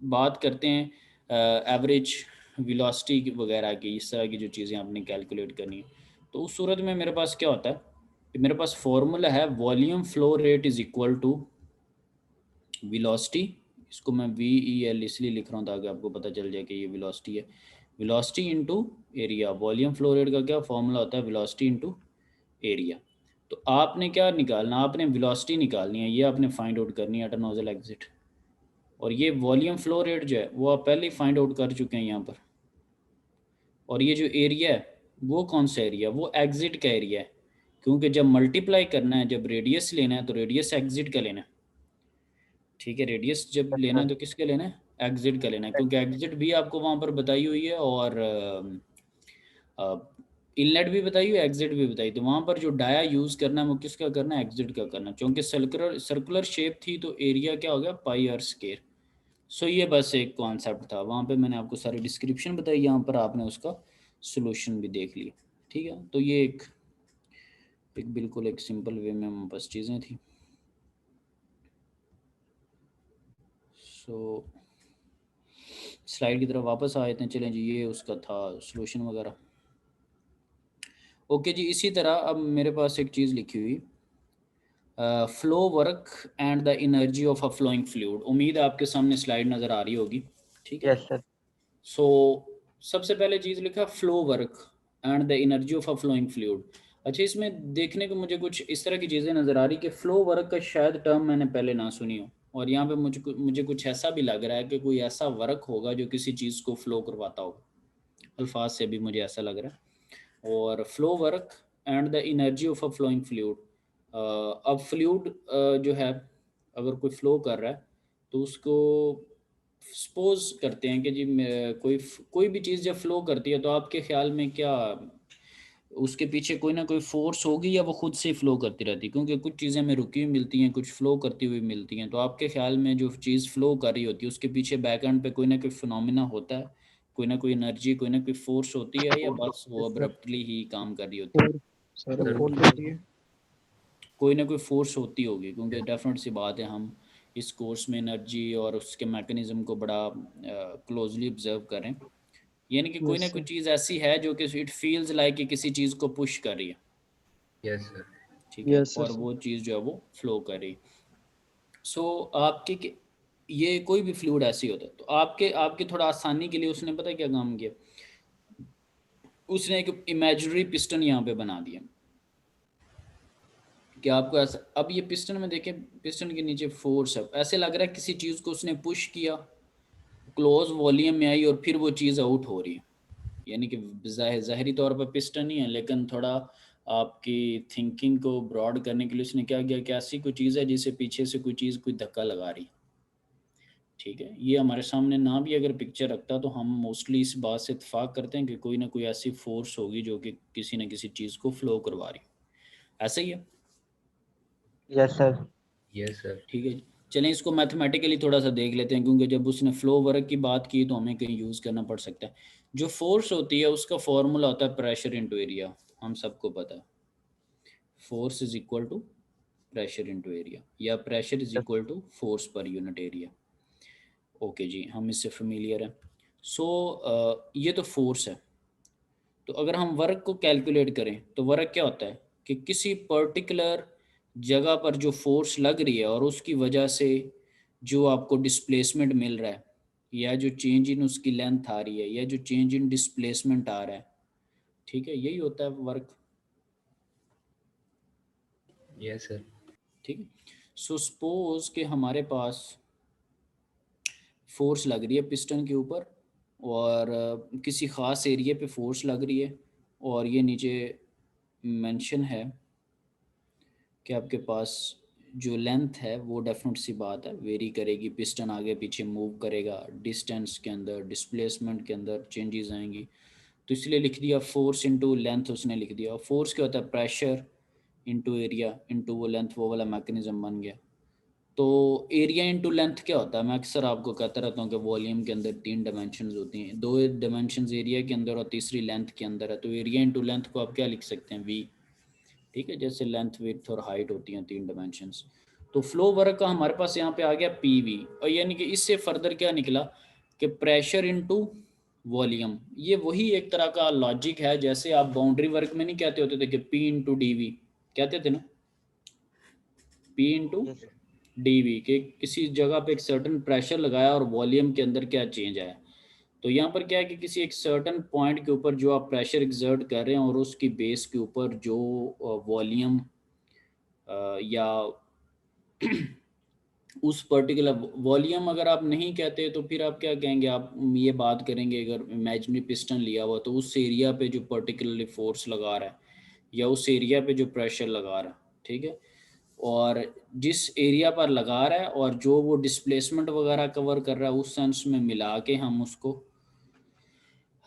S1: बात करते हैं एवरेज वेलोसिटी वगैरह की, इस तरह की जो चीज़ें आपने कैलकुलेट करनी है, तो उस सूरत में मेरे पास क्या होता है कि मेरे पास फॉर्मूला है volume flow rate is equal to velocity. इसको मैं VEL इसलिए लिख रहा हूँ ताकि आपको पता चल जाए कि ये वेलोसिटी है। Velocity into area, volume flow rate का क्या फॉर्मूला होता है, वेलोसिटी इनटू एरिया। तो आपने क्या निकालना, आपने वेलोसिटी निकालनी है, ये आपने फाइंड आउट करनी है एट नोजल एग्जिट। और ये वॉल्यूम फ्लो रेट जो है वो आप पहले ही फाइंड आउट कर चुके हैं यहाँ पर। और ये जो एरिया है वो कौन सा एरिया, वो एग्जिट का एरिया है, क्योंकि जब मल्टीप्लाई करना है, जब रेडियस लेना है तो रेडियस एग्जिट का लेना है, ठीक है। रेडियस जब लेना है तो किसके लेना है, एग्जिट का लेना है, क्योंकि एग्जिट भी आपको वहाँ पर बताई हुई है और इनलेट भी बताई हुई है, एग्जिट भी बताई। तो वहाँ पर जो डाया यूज़ करना है वो किसका करना है, एग्जिट का करना है। क्योंकि सर्कुलर शेप थी तो एरिया क्या हो गया, पाई आर स्क्वायर। सो ये बस एक कॉन्सेप्ट था, वहाँ पे मैंने आपको सारी डिस्क्रिप्शन बताई, यहाँ पर आपने उसका सोल्यूशन भी देख लिया, ठीक है। तो ये एक बिल्कुल एक सिंपल वे में बस चीज़ें थी। सो स्लाइड की तरफ वापस आए थे, चलें जी, ये उसका था सोल्यूशन वगैरह। ओके जी, इसी तरह अब मेरे पास एक चीज़ लिखी हुई, flow work and the energy of a flowing fluid. उम्मीद है आपके सामने स्लाइड नज़र आ रही होगी, ठीक है।
S10: Yes sir.
S1: सो सबसे पहले चीज़ लिखा flow work and the energy of a flowing fluid. अच्छा, इसमें देखने को मुझे कुछ इस तरह की चीज़ें नज़र आ रही कि फ्लो वर्क का शायद टर्म मैंने पहले ना सुनी हो, और यहाँ पे मुझे कुछ ऐसा भी लग रहा है कि कोई ऐसा वर्क होगा जो किसी चीज़ को फ्लो करवाता होगा, अल्फाज से भी मुझे ऐसा लग रहा है। और flow work and the energy of a flowing fluid. अब फ्लूइड जो है अगर कोई फ्लो कर रहा है तो उसको सपोज करते हैं कि जी कोई भी चीज़ जब फ्लो करती है तो आपके ख्याल में क्या उसके पीछे कोई ना कोई फोर्स होगी या वो खुद से फ्लो करती रहती है, क्योंकि कुछ चीज़ें हमें रुकी हुई मिलती हैं, कुछ फ्लो करती हुई मिलती हैं। तो आपके ख्याल में जो चीज़ फ्लो कर रही होती है उसके पीछे बैक एंड पे कोई ना कोई फिनोमिना होता है, कोई ना कोई एनर्जी, कोई ना कोई फोर्स होती है, या बस वो अब्रप्टली ही काम कर रही होती है?
S4: सर फोर्स होती है,
S1: कोई ना कोई फोर्स होती होगी, क्योंकि डेफिनेट सी बात है हम इस कोर्स में एनर्जी और उसके मैकेनिज्म को बड़ा क्लोजली ऑब्जर्व करें, यानी कि कोई ना कोई चीज़ ऐसी है जो कि इट फील्स लाइक कि किसी चीज़ को पुश कर रही है,
S11: यस सर।
S1: ठीक है, और वो चीज़ जो है वो फ्लो कर रही। सो आपके ये कोई भी फ्लूइड ऐसी होता है, तो आपके थोड़ा आसानी के लिए उसने पता है क्या काम किया, उसने एक इमेजिनरी पिस्टन यहाँ पे बना दिया कि आपको ऐसा, अब ये पिस्टन में देखें, पिस्टन के नीचे फोर्स है, ऐसे लग रहा है किसी चीज़ को उसने पुश किया, क्लोज वॉल्यूम में आई और फिर वो चीज़ आउट हो रही है, यानी कि ज़ाहरी तौर पर पिस्टन ही है, लेकिन थोड़ा आपकी थिंकिंग को ब्रॉड करने के लिए उसने क्या किया कि ऐसी कोई चीज़ है जिसे पीछे से कोई चीज़ कोई धक्का लगा रही, ठीक है। ये हमारे सामने ना भी अगर पिक्चर रखता तो हम मोस्टली इस बात से इत्फाक करते हैं कि कोई ना कोई ऐसी फोर्स होगी जो कि किसी न किसी चीज़ को फ्लो करवा रही, ऐसा ही है।
S10: Yes sir.
S11: Yes sir.
S1: ठीक है, चलें इसको मैथमेटिकली थोड़ा सा देख लेते हैं, क्योंकि जब उसने फ्लो वर्क की बात की तो हमें कहीं यूज़ करना पड़ सकता है। जो फोर्स होती है उसका फॉर्मूला होता है प्रेशर इनटू एरिया, हम सबको पता है, force is equal to pressure into area, या pressure is equal to force per unit area. Okay जी, हम इससे फेमिलियर हैं। सो ये तो फोर्स है। तो अगर हम वर्क को कैलकुलेट करें तो वर्क क्या होता है कि किसी पर्टिकुलर जगह पर जो फोर्स लग रही है और उसकी वजह से जो आपको डिस्प्लेसमेंट मिल रहा है, या जो चेंज इन उसकी लेंथ आ रही है, या जो चेंज इन डिस्प्लेसमेंट आ रहा है, ठीक है, यही होता है वर्क।
S11: Yes sir.
S1: ठीक है, सो सपोज कि हमारे पास फोर्स लग रही है पिस्टन के ऊपर, और किसी ख़ास एरिया पे फोर्स लग रही है, और ये नीचे मेंशन है कि आपके पास जो लेंथ है वो डेफिनेट सी बात है वेरी करेगी, पिस्टन आगे पीछे मूव करेगा, डिस्टेंस के अंदर डिस्प्लेसमेंट के अंदर चेंजेस आएंगी। तो इसलिए लिख दिया फोर्स इंटू लेंथ उसने लिख दिया। फोर्स क्या होता है? प्रेशर इंटू एरिया इंटू वो लेंथ, वो वाला मैकेनिज्म बन गया। तो एरिया इंटू लेंथ क्या होता है? मैं अक्सर आपको कहता रहता हूँ कि वॉल्यूम के अंदर 3 डायमेंशंस होती हैं, 2 डायमेंशंस एरिया के अंदर और तीसरी लेंथ के अंदर है। तो एरिया इंटू लेंथ को आप क्या लिख सकते हैं? वी। ठीक है, जैसे लेंथ विड्थ और हाइट होती हैं 3 डायमेंशंस। तो फ्लो वर्क का हमारे पास यहाँ पे आ गया पीवी, और यानी कि इससे फर्दर क्या निकला कि प्रेशर इंटू वॉल्यूम। ये वही एक तरह का लॉजिक है जैसे आप बाउंड्री वर्क में नहीं कहते होते थे कि पी इंटू डी वी, कहते थे ना, पी इंटू डीवी, के किसी जगह पे एक सर्टन प्रेशर लगाया और वॉल्यूम के अंदर क्या चेंज आया। तो यहाँ पर क्या है कि किसी एक सर्टन पॉइंट के ऊपर जो आप प्रेशर एक्सर्ट कर रहे हैं और उसकी बेस के ऊपर जो वॉल्यूम या उस पर्टिकुलर वॉल्यूम अगर आप नहीं कहते तो फिर आप क्या कहेंगे? आप ये बात करेंगे अगर इमेजिनरी पिस्टन लिया हुआ तो उस एरिया पे जो पर्टिकुलरली फोर्स लगा रहा है या उस एरिया पे जो प्रेशर लगा रहा है, ठीक है, और जिस एरिया पर लगा रहा है और जो वो डिस्प्लेसमेंट वगैरह कवर कर रहा है, उस सेंस में मिला के हम उसको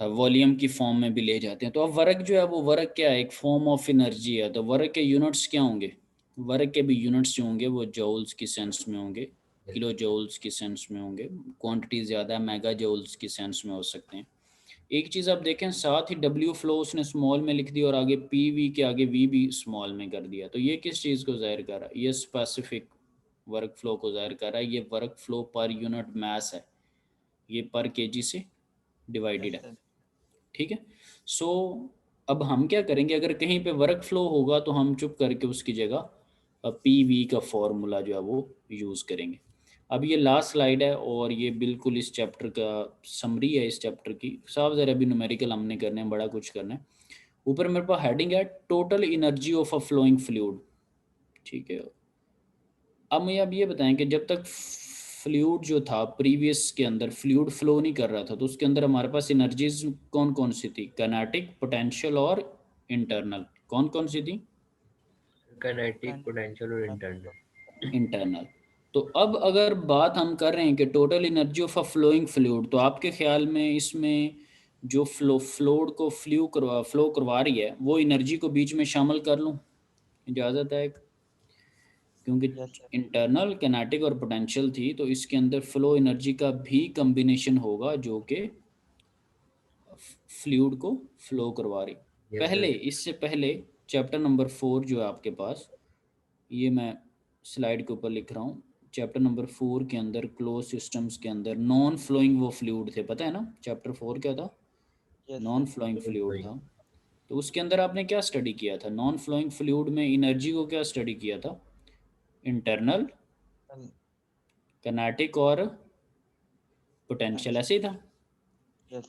S1: वॉल्यूम की फॉर्म में भी ले जाते हैं। तो अब वर्क जो है वो वर्क क्या है? एक फॉर्म ऑफ एनर्जी है। तो वर्क के यूनिट्स क्या होंगे? वर्क के भी यूनिट्स जो होंगे वो जौल्स की सेंस में होंगे, किलो जौल्स की सेंस में होंगे, क्वांटिटी ज़्यादा मेगा जौल्स की सेंस में हो सकते हैं। एक चीज़ आप देखें, साथ ही डब्ल्यू फ्लो उसने स्मॉल में लिख दिया और आगे पी वी के आगे वी भी स्मॉल में कर दिया। तो ये किस चीज़ को ज़ाहिर कर रहा है? ये स्पेसिफिक वर्क फ्लो को ज़ाहिर कर रहा है। ये work flow per unit mass है, ये पर केजी से डिवाइडेड है। ठीक है, सो अब हम क्या करेंगे? अगर कहीं पे वर्क फ्लो होगा तो हम चुप करके उसकी जगह पी वी का फॉर्मूला जो है वो यूज़ करेंगे। अब ये लास्ट स्लाइड है और ये बिल्कुल इस चैप्टर का समरी है। इस चैप्टर की साफ ज़रा भी न्यूमेरिकल हमने करने हैं, बड़ा कुछ करना है। ऊपर मेरे पास हेडिंग है total energy of a flowing fluid. ठीक है, अब मुझे अब ये बताएं कि जब तक फ्लूइड जो था प्रीवियस के अंदर फ्लूइड फ्लो नहीं कर रहा था तो उसके अंदर हमारे पास एनर्जीज कौन कौन सी थी? काइनेटिक, पोटेंशियल और इंटरनल। कौन कौन सी थी?
S11: काइनेटिक, पोटेंशियल और
S1: इंटरनल। तो अब अगर बात हम कर रहे हैं कि total energy of a flowing fluid, तो आपके ख्याल में इसमें जो फ्लूइड को फ्लो करवा रही है वो एनर्जी को बीच में शामिल कर लूँ? इजाज़त है? क्योंकि इंटरनल, काइनेटिक और पोटेंशियल थी तो इसके अंदर फ्लो एनर्जी का भी कम्बिनेशन होगा जो कि फ्लूइड को फ्लो करवा रही। पहले, इससे पहले चैप्टर नंबर 4 जो है आपके पास, ये मैं स्लाइड के ऊपर लिख रहा हूँ, चैप्टर नंबर 4 के अंदर क्लोज सिस्टम्स के अंदर नॉन फ्लोइंग वो फ्लूइड थे, पता है ना? चैप्टर 4 क्या था? नॉन फ्लोइंग फ्लूइड था। तो उसके अंदर आपने क्या स्टडी किया था? नॉन फ्लोइंग फ्लूइड में एनर्जी को क्या स्टडी किया था? इंटरनल, काइनेटिक और पोटेंशियल, ऐसे ही था।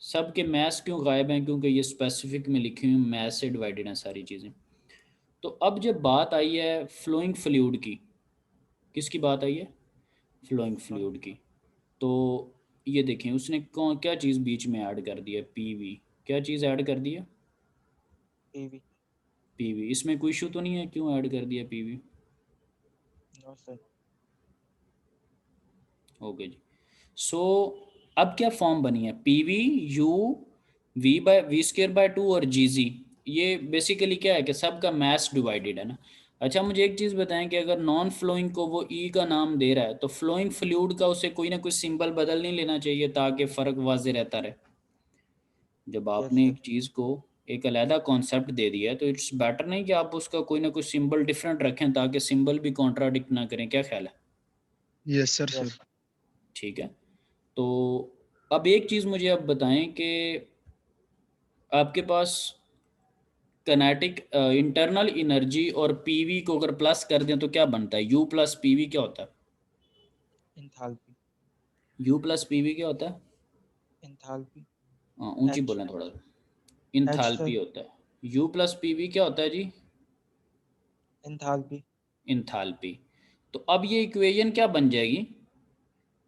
S1: सब के मैथ्स क्यों गायब हैं? क्योंकि ये स्पेसिफिक में लिखी हुई मैथ्स से डिवाइडेड हैं सारी चीज़ें। तो अब जब बात आई है फ्लोइंग फ्लूइड की, किसकी बात आई है? फ्लोइंग फ्लूइड की। तो ये देखें उसने कौन क्या चीज़ बीच में ऐड कर दी है? पीवी। क्या चीज़ ऐड कर दी है?
S10: पीवी।
S1: पीवी। इसमें कोई इशू तो नहीं है क्यों ऐड कर दिया पीवी?
S10: No sir.
S1: ओके जी। सो अब क्या फॉर्म बनी है? PV U V by V square by 2 और जी जी। ये बेसिकली क्या है कि सबका मास डिवाइडेड है ना। अच्छा, मुझे एक चीज़ बताएं कि अगर नॉन फ्लोइंग को वो ई का नाम दे रहा है तो फ्लोइंग फ्लूइड का उसे कोई ना कोई सिंबल बदल नहीं लेना चाहिए ताकि फ़र्क वाजे रहता रहे? जब आपने एक चीज़ को एक अलहदा कॉन्सेप्ट दे दिया है तो इट्स बेटर नहीं कि आप उसका कोई ना कोई सिंबल डिफरेंट रखें ताकि सिंबल भी कॉन्ट्राडिक्ट ना करें। क्या ख्याल है?
S7: Yes sir sir.
S1: ठीक है, तो अब एक चीज़ मुझे अब बताएं कि आपके पास काइनेटिक इंटरनल एनर्जी और पीवी को अगर प्लस कर दें तो क्या बनता है? यू प्लस पीवी क्या होता है?
S10: एंथैल्पी।
S1: यू प्लस पीवी क्या होता है?
S10: एंथैल्पी।
S1: हाँ, ऊंची बोलें थोड़ा सा। इंथैल्पी होता है। यू प्लस पीवी क्या होता है जी?
S10: एंथैल्पी।
S1: इंथैल्पी। तो अब ये इक्वेशन क्या बन जाएगी?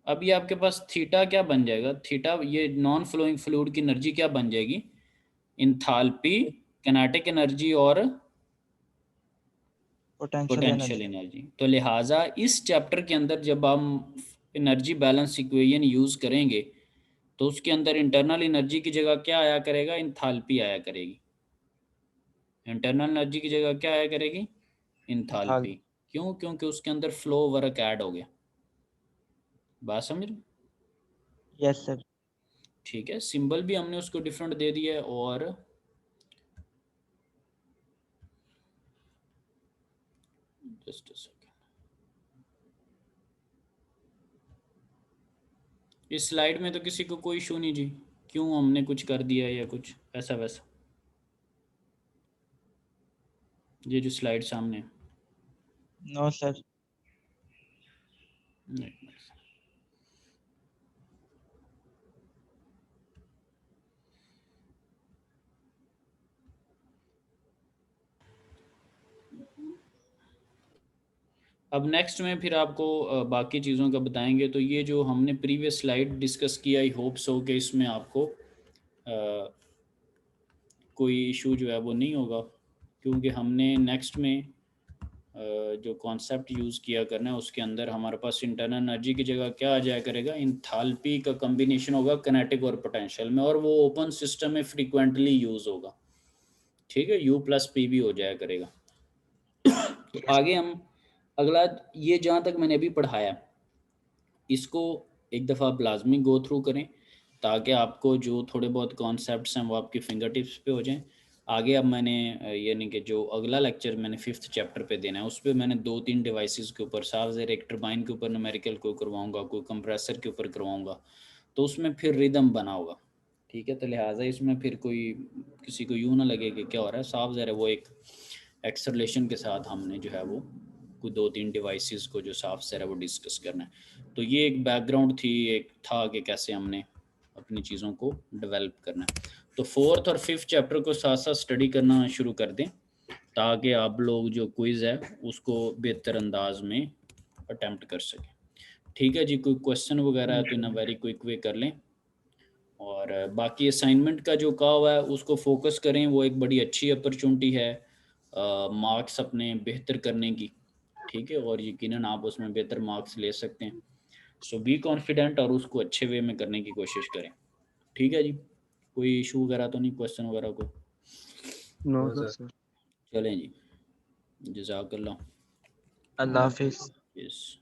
S1: अब ये आपके पास थीटा क्या बन जाएगा? थीटा, ये नॉन फ्लोइंग फ्लूइड की एनर्जी क्या बन जाएगी? इंथैल्पी, काइनेटिक एनर्जी और पोटेंशियल एनर्जी। तो लिहाजा इस चैप्टर के अंदर जब हम एनर्जी बैलेंस इक्वेशन यूज करेंगे तो उसके अंदर इंटरनल एनर्जी की जगह क्या आया करेगा, इंथैल्पी आया करेगी। इंटरनल एनर्जी की जगह क्या आया करेगी, इंथैल्पी। क्यों? क्योंकि उसके अंदर फ्लो वर्क ऐड हो गया। बात समझ रहे?
S10: Yes sir.
S1: ठीक है, सिंबल भी हमने उसको डिफरेंट दे दिया है। और जस्ट अ सेकंड, इस स्लाइड में तो किसी को कोई इशू नहीं जी? क्यों हमने कुछ कर दिया या कुछ ऐसा वैसा? ये जो स्लाइड सामने है।
S10: No sir.
S1: अब नेक्स्ट में फिर आपको बाकी चीज़ों का बताएंगे। तो ये जो हमने प्रीवियस स्लाइड डिस्कस किया, आई होप सो कि इसमें आपको कोई इशू जो है वो नहीं होगा, क्योंकि हमने नेक्स्ट में जो कॉन्सेप्ट यूज़ किया करना है उसके अंदर हमारे पास इंटरनल एनर्जी की जगह क्या आ जाया करेगा, इंथैल्पी का कम्बिनेशन होगा किनेटिक और पोटेंशियल में, और वो ओपन सिस्टम में फ्रीक्वेंटली यूज़ होगा। ठीक है, U+P भी हो जाया करेगा। तो आगे हम अगला, ये जहाँ तक मैंने अभी पढ़ाया इसको एक दफ़ा आप लाजमी गो थ्रू करें, ताकि आपको जो थोड़े बहुत कॉन्सेप्ट्स हैं वो आपकी फिंगर टिप्स पे हो जाएं। आगे अब मैंने यानी कि जो अगला लेक्चर मैंने 5th चैप्टर पे देना है उस पर मैंने 2-3 डिवाइसेस के ऊपर, साफ ज़र एक टरबाइन के ऊपर न्यूमेरिकल को करवाऊँगा, कोई कंप्रेसर के ऊपर करवाऊँगा, तो उसमें फिर रिदम बना होगा। ठीक है, तो लिहाजा इसमें फिर कोई किसी को यूँ ना लगे कि क्या हो रहा है, साफ ज़र है वो एक एक्सेलरेशन के साथ हमने जो है वो कोई 2-3 डिवाइसेस को जो साफ ज़र है वो डिस्कस करना है। तो ये एक बैकग्राउंड थी, एक था कि कैसे हमने अपनी चीज़ों को डेवलप करना है। तो 4th और 5th चैप्टर को साथ साथ स्टडी करना शुरू कर दें, ताकि आप लोग जो क्विज़ है उसको बेहतर अंदाज में अटेम्प्ट कर सकें। ठीक है जी, कोई क्वेश्चन वगैरह है तो इन वेरी क्विक वे कर लें। और बाकी असाइनमेंट का जो कहा हुआ है उसको फोकस करें, वो एक बड़ी अच्छी अपॉर्चुनिटी है मार्क्स अपने बेहतर करने की। ठीक है, और यकीनन आप उसमें बेहतर मार्क्स ले सकते हैं। सो बी कॉन्फिडेंट और उसको अच्छे वे में करने की कोशिश करें। ठीक है जी, कोई इशू वगैरह तो नहीं, क्वेश्चन वगैरह को?
S4: No
S11: sir.
S4: सर।
S1: चलें जी, जज़ाकल्लाह।
S10: अल्लाह हाफिज़।
S1: यस।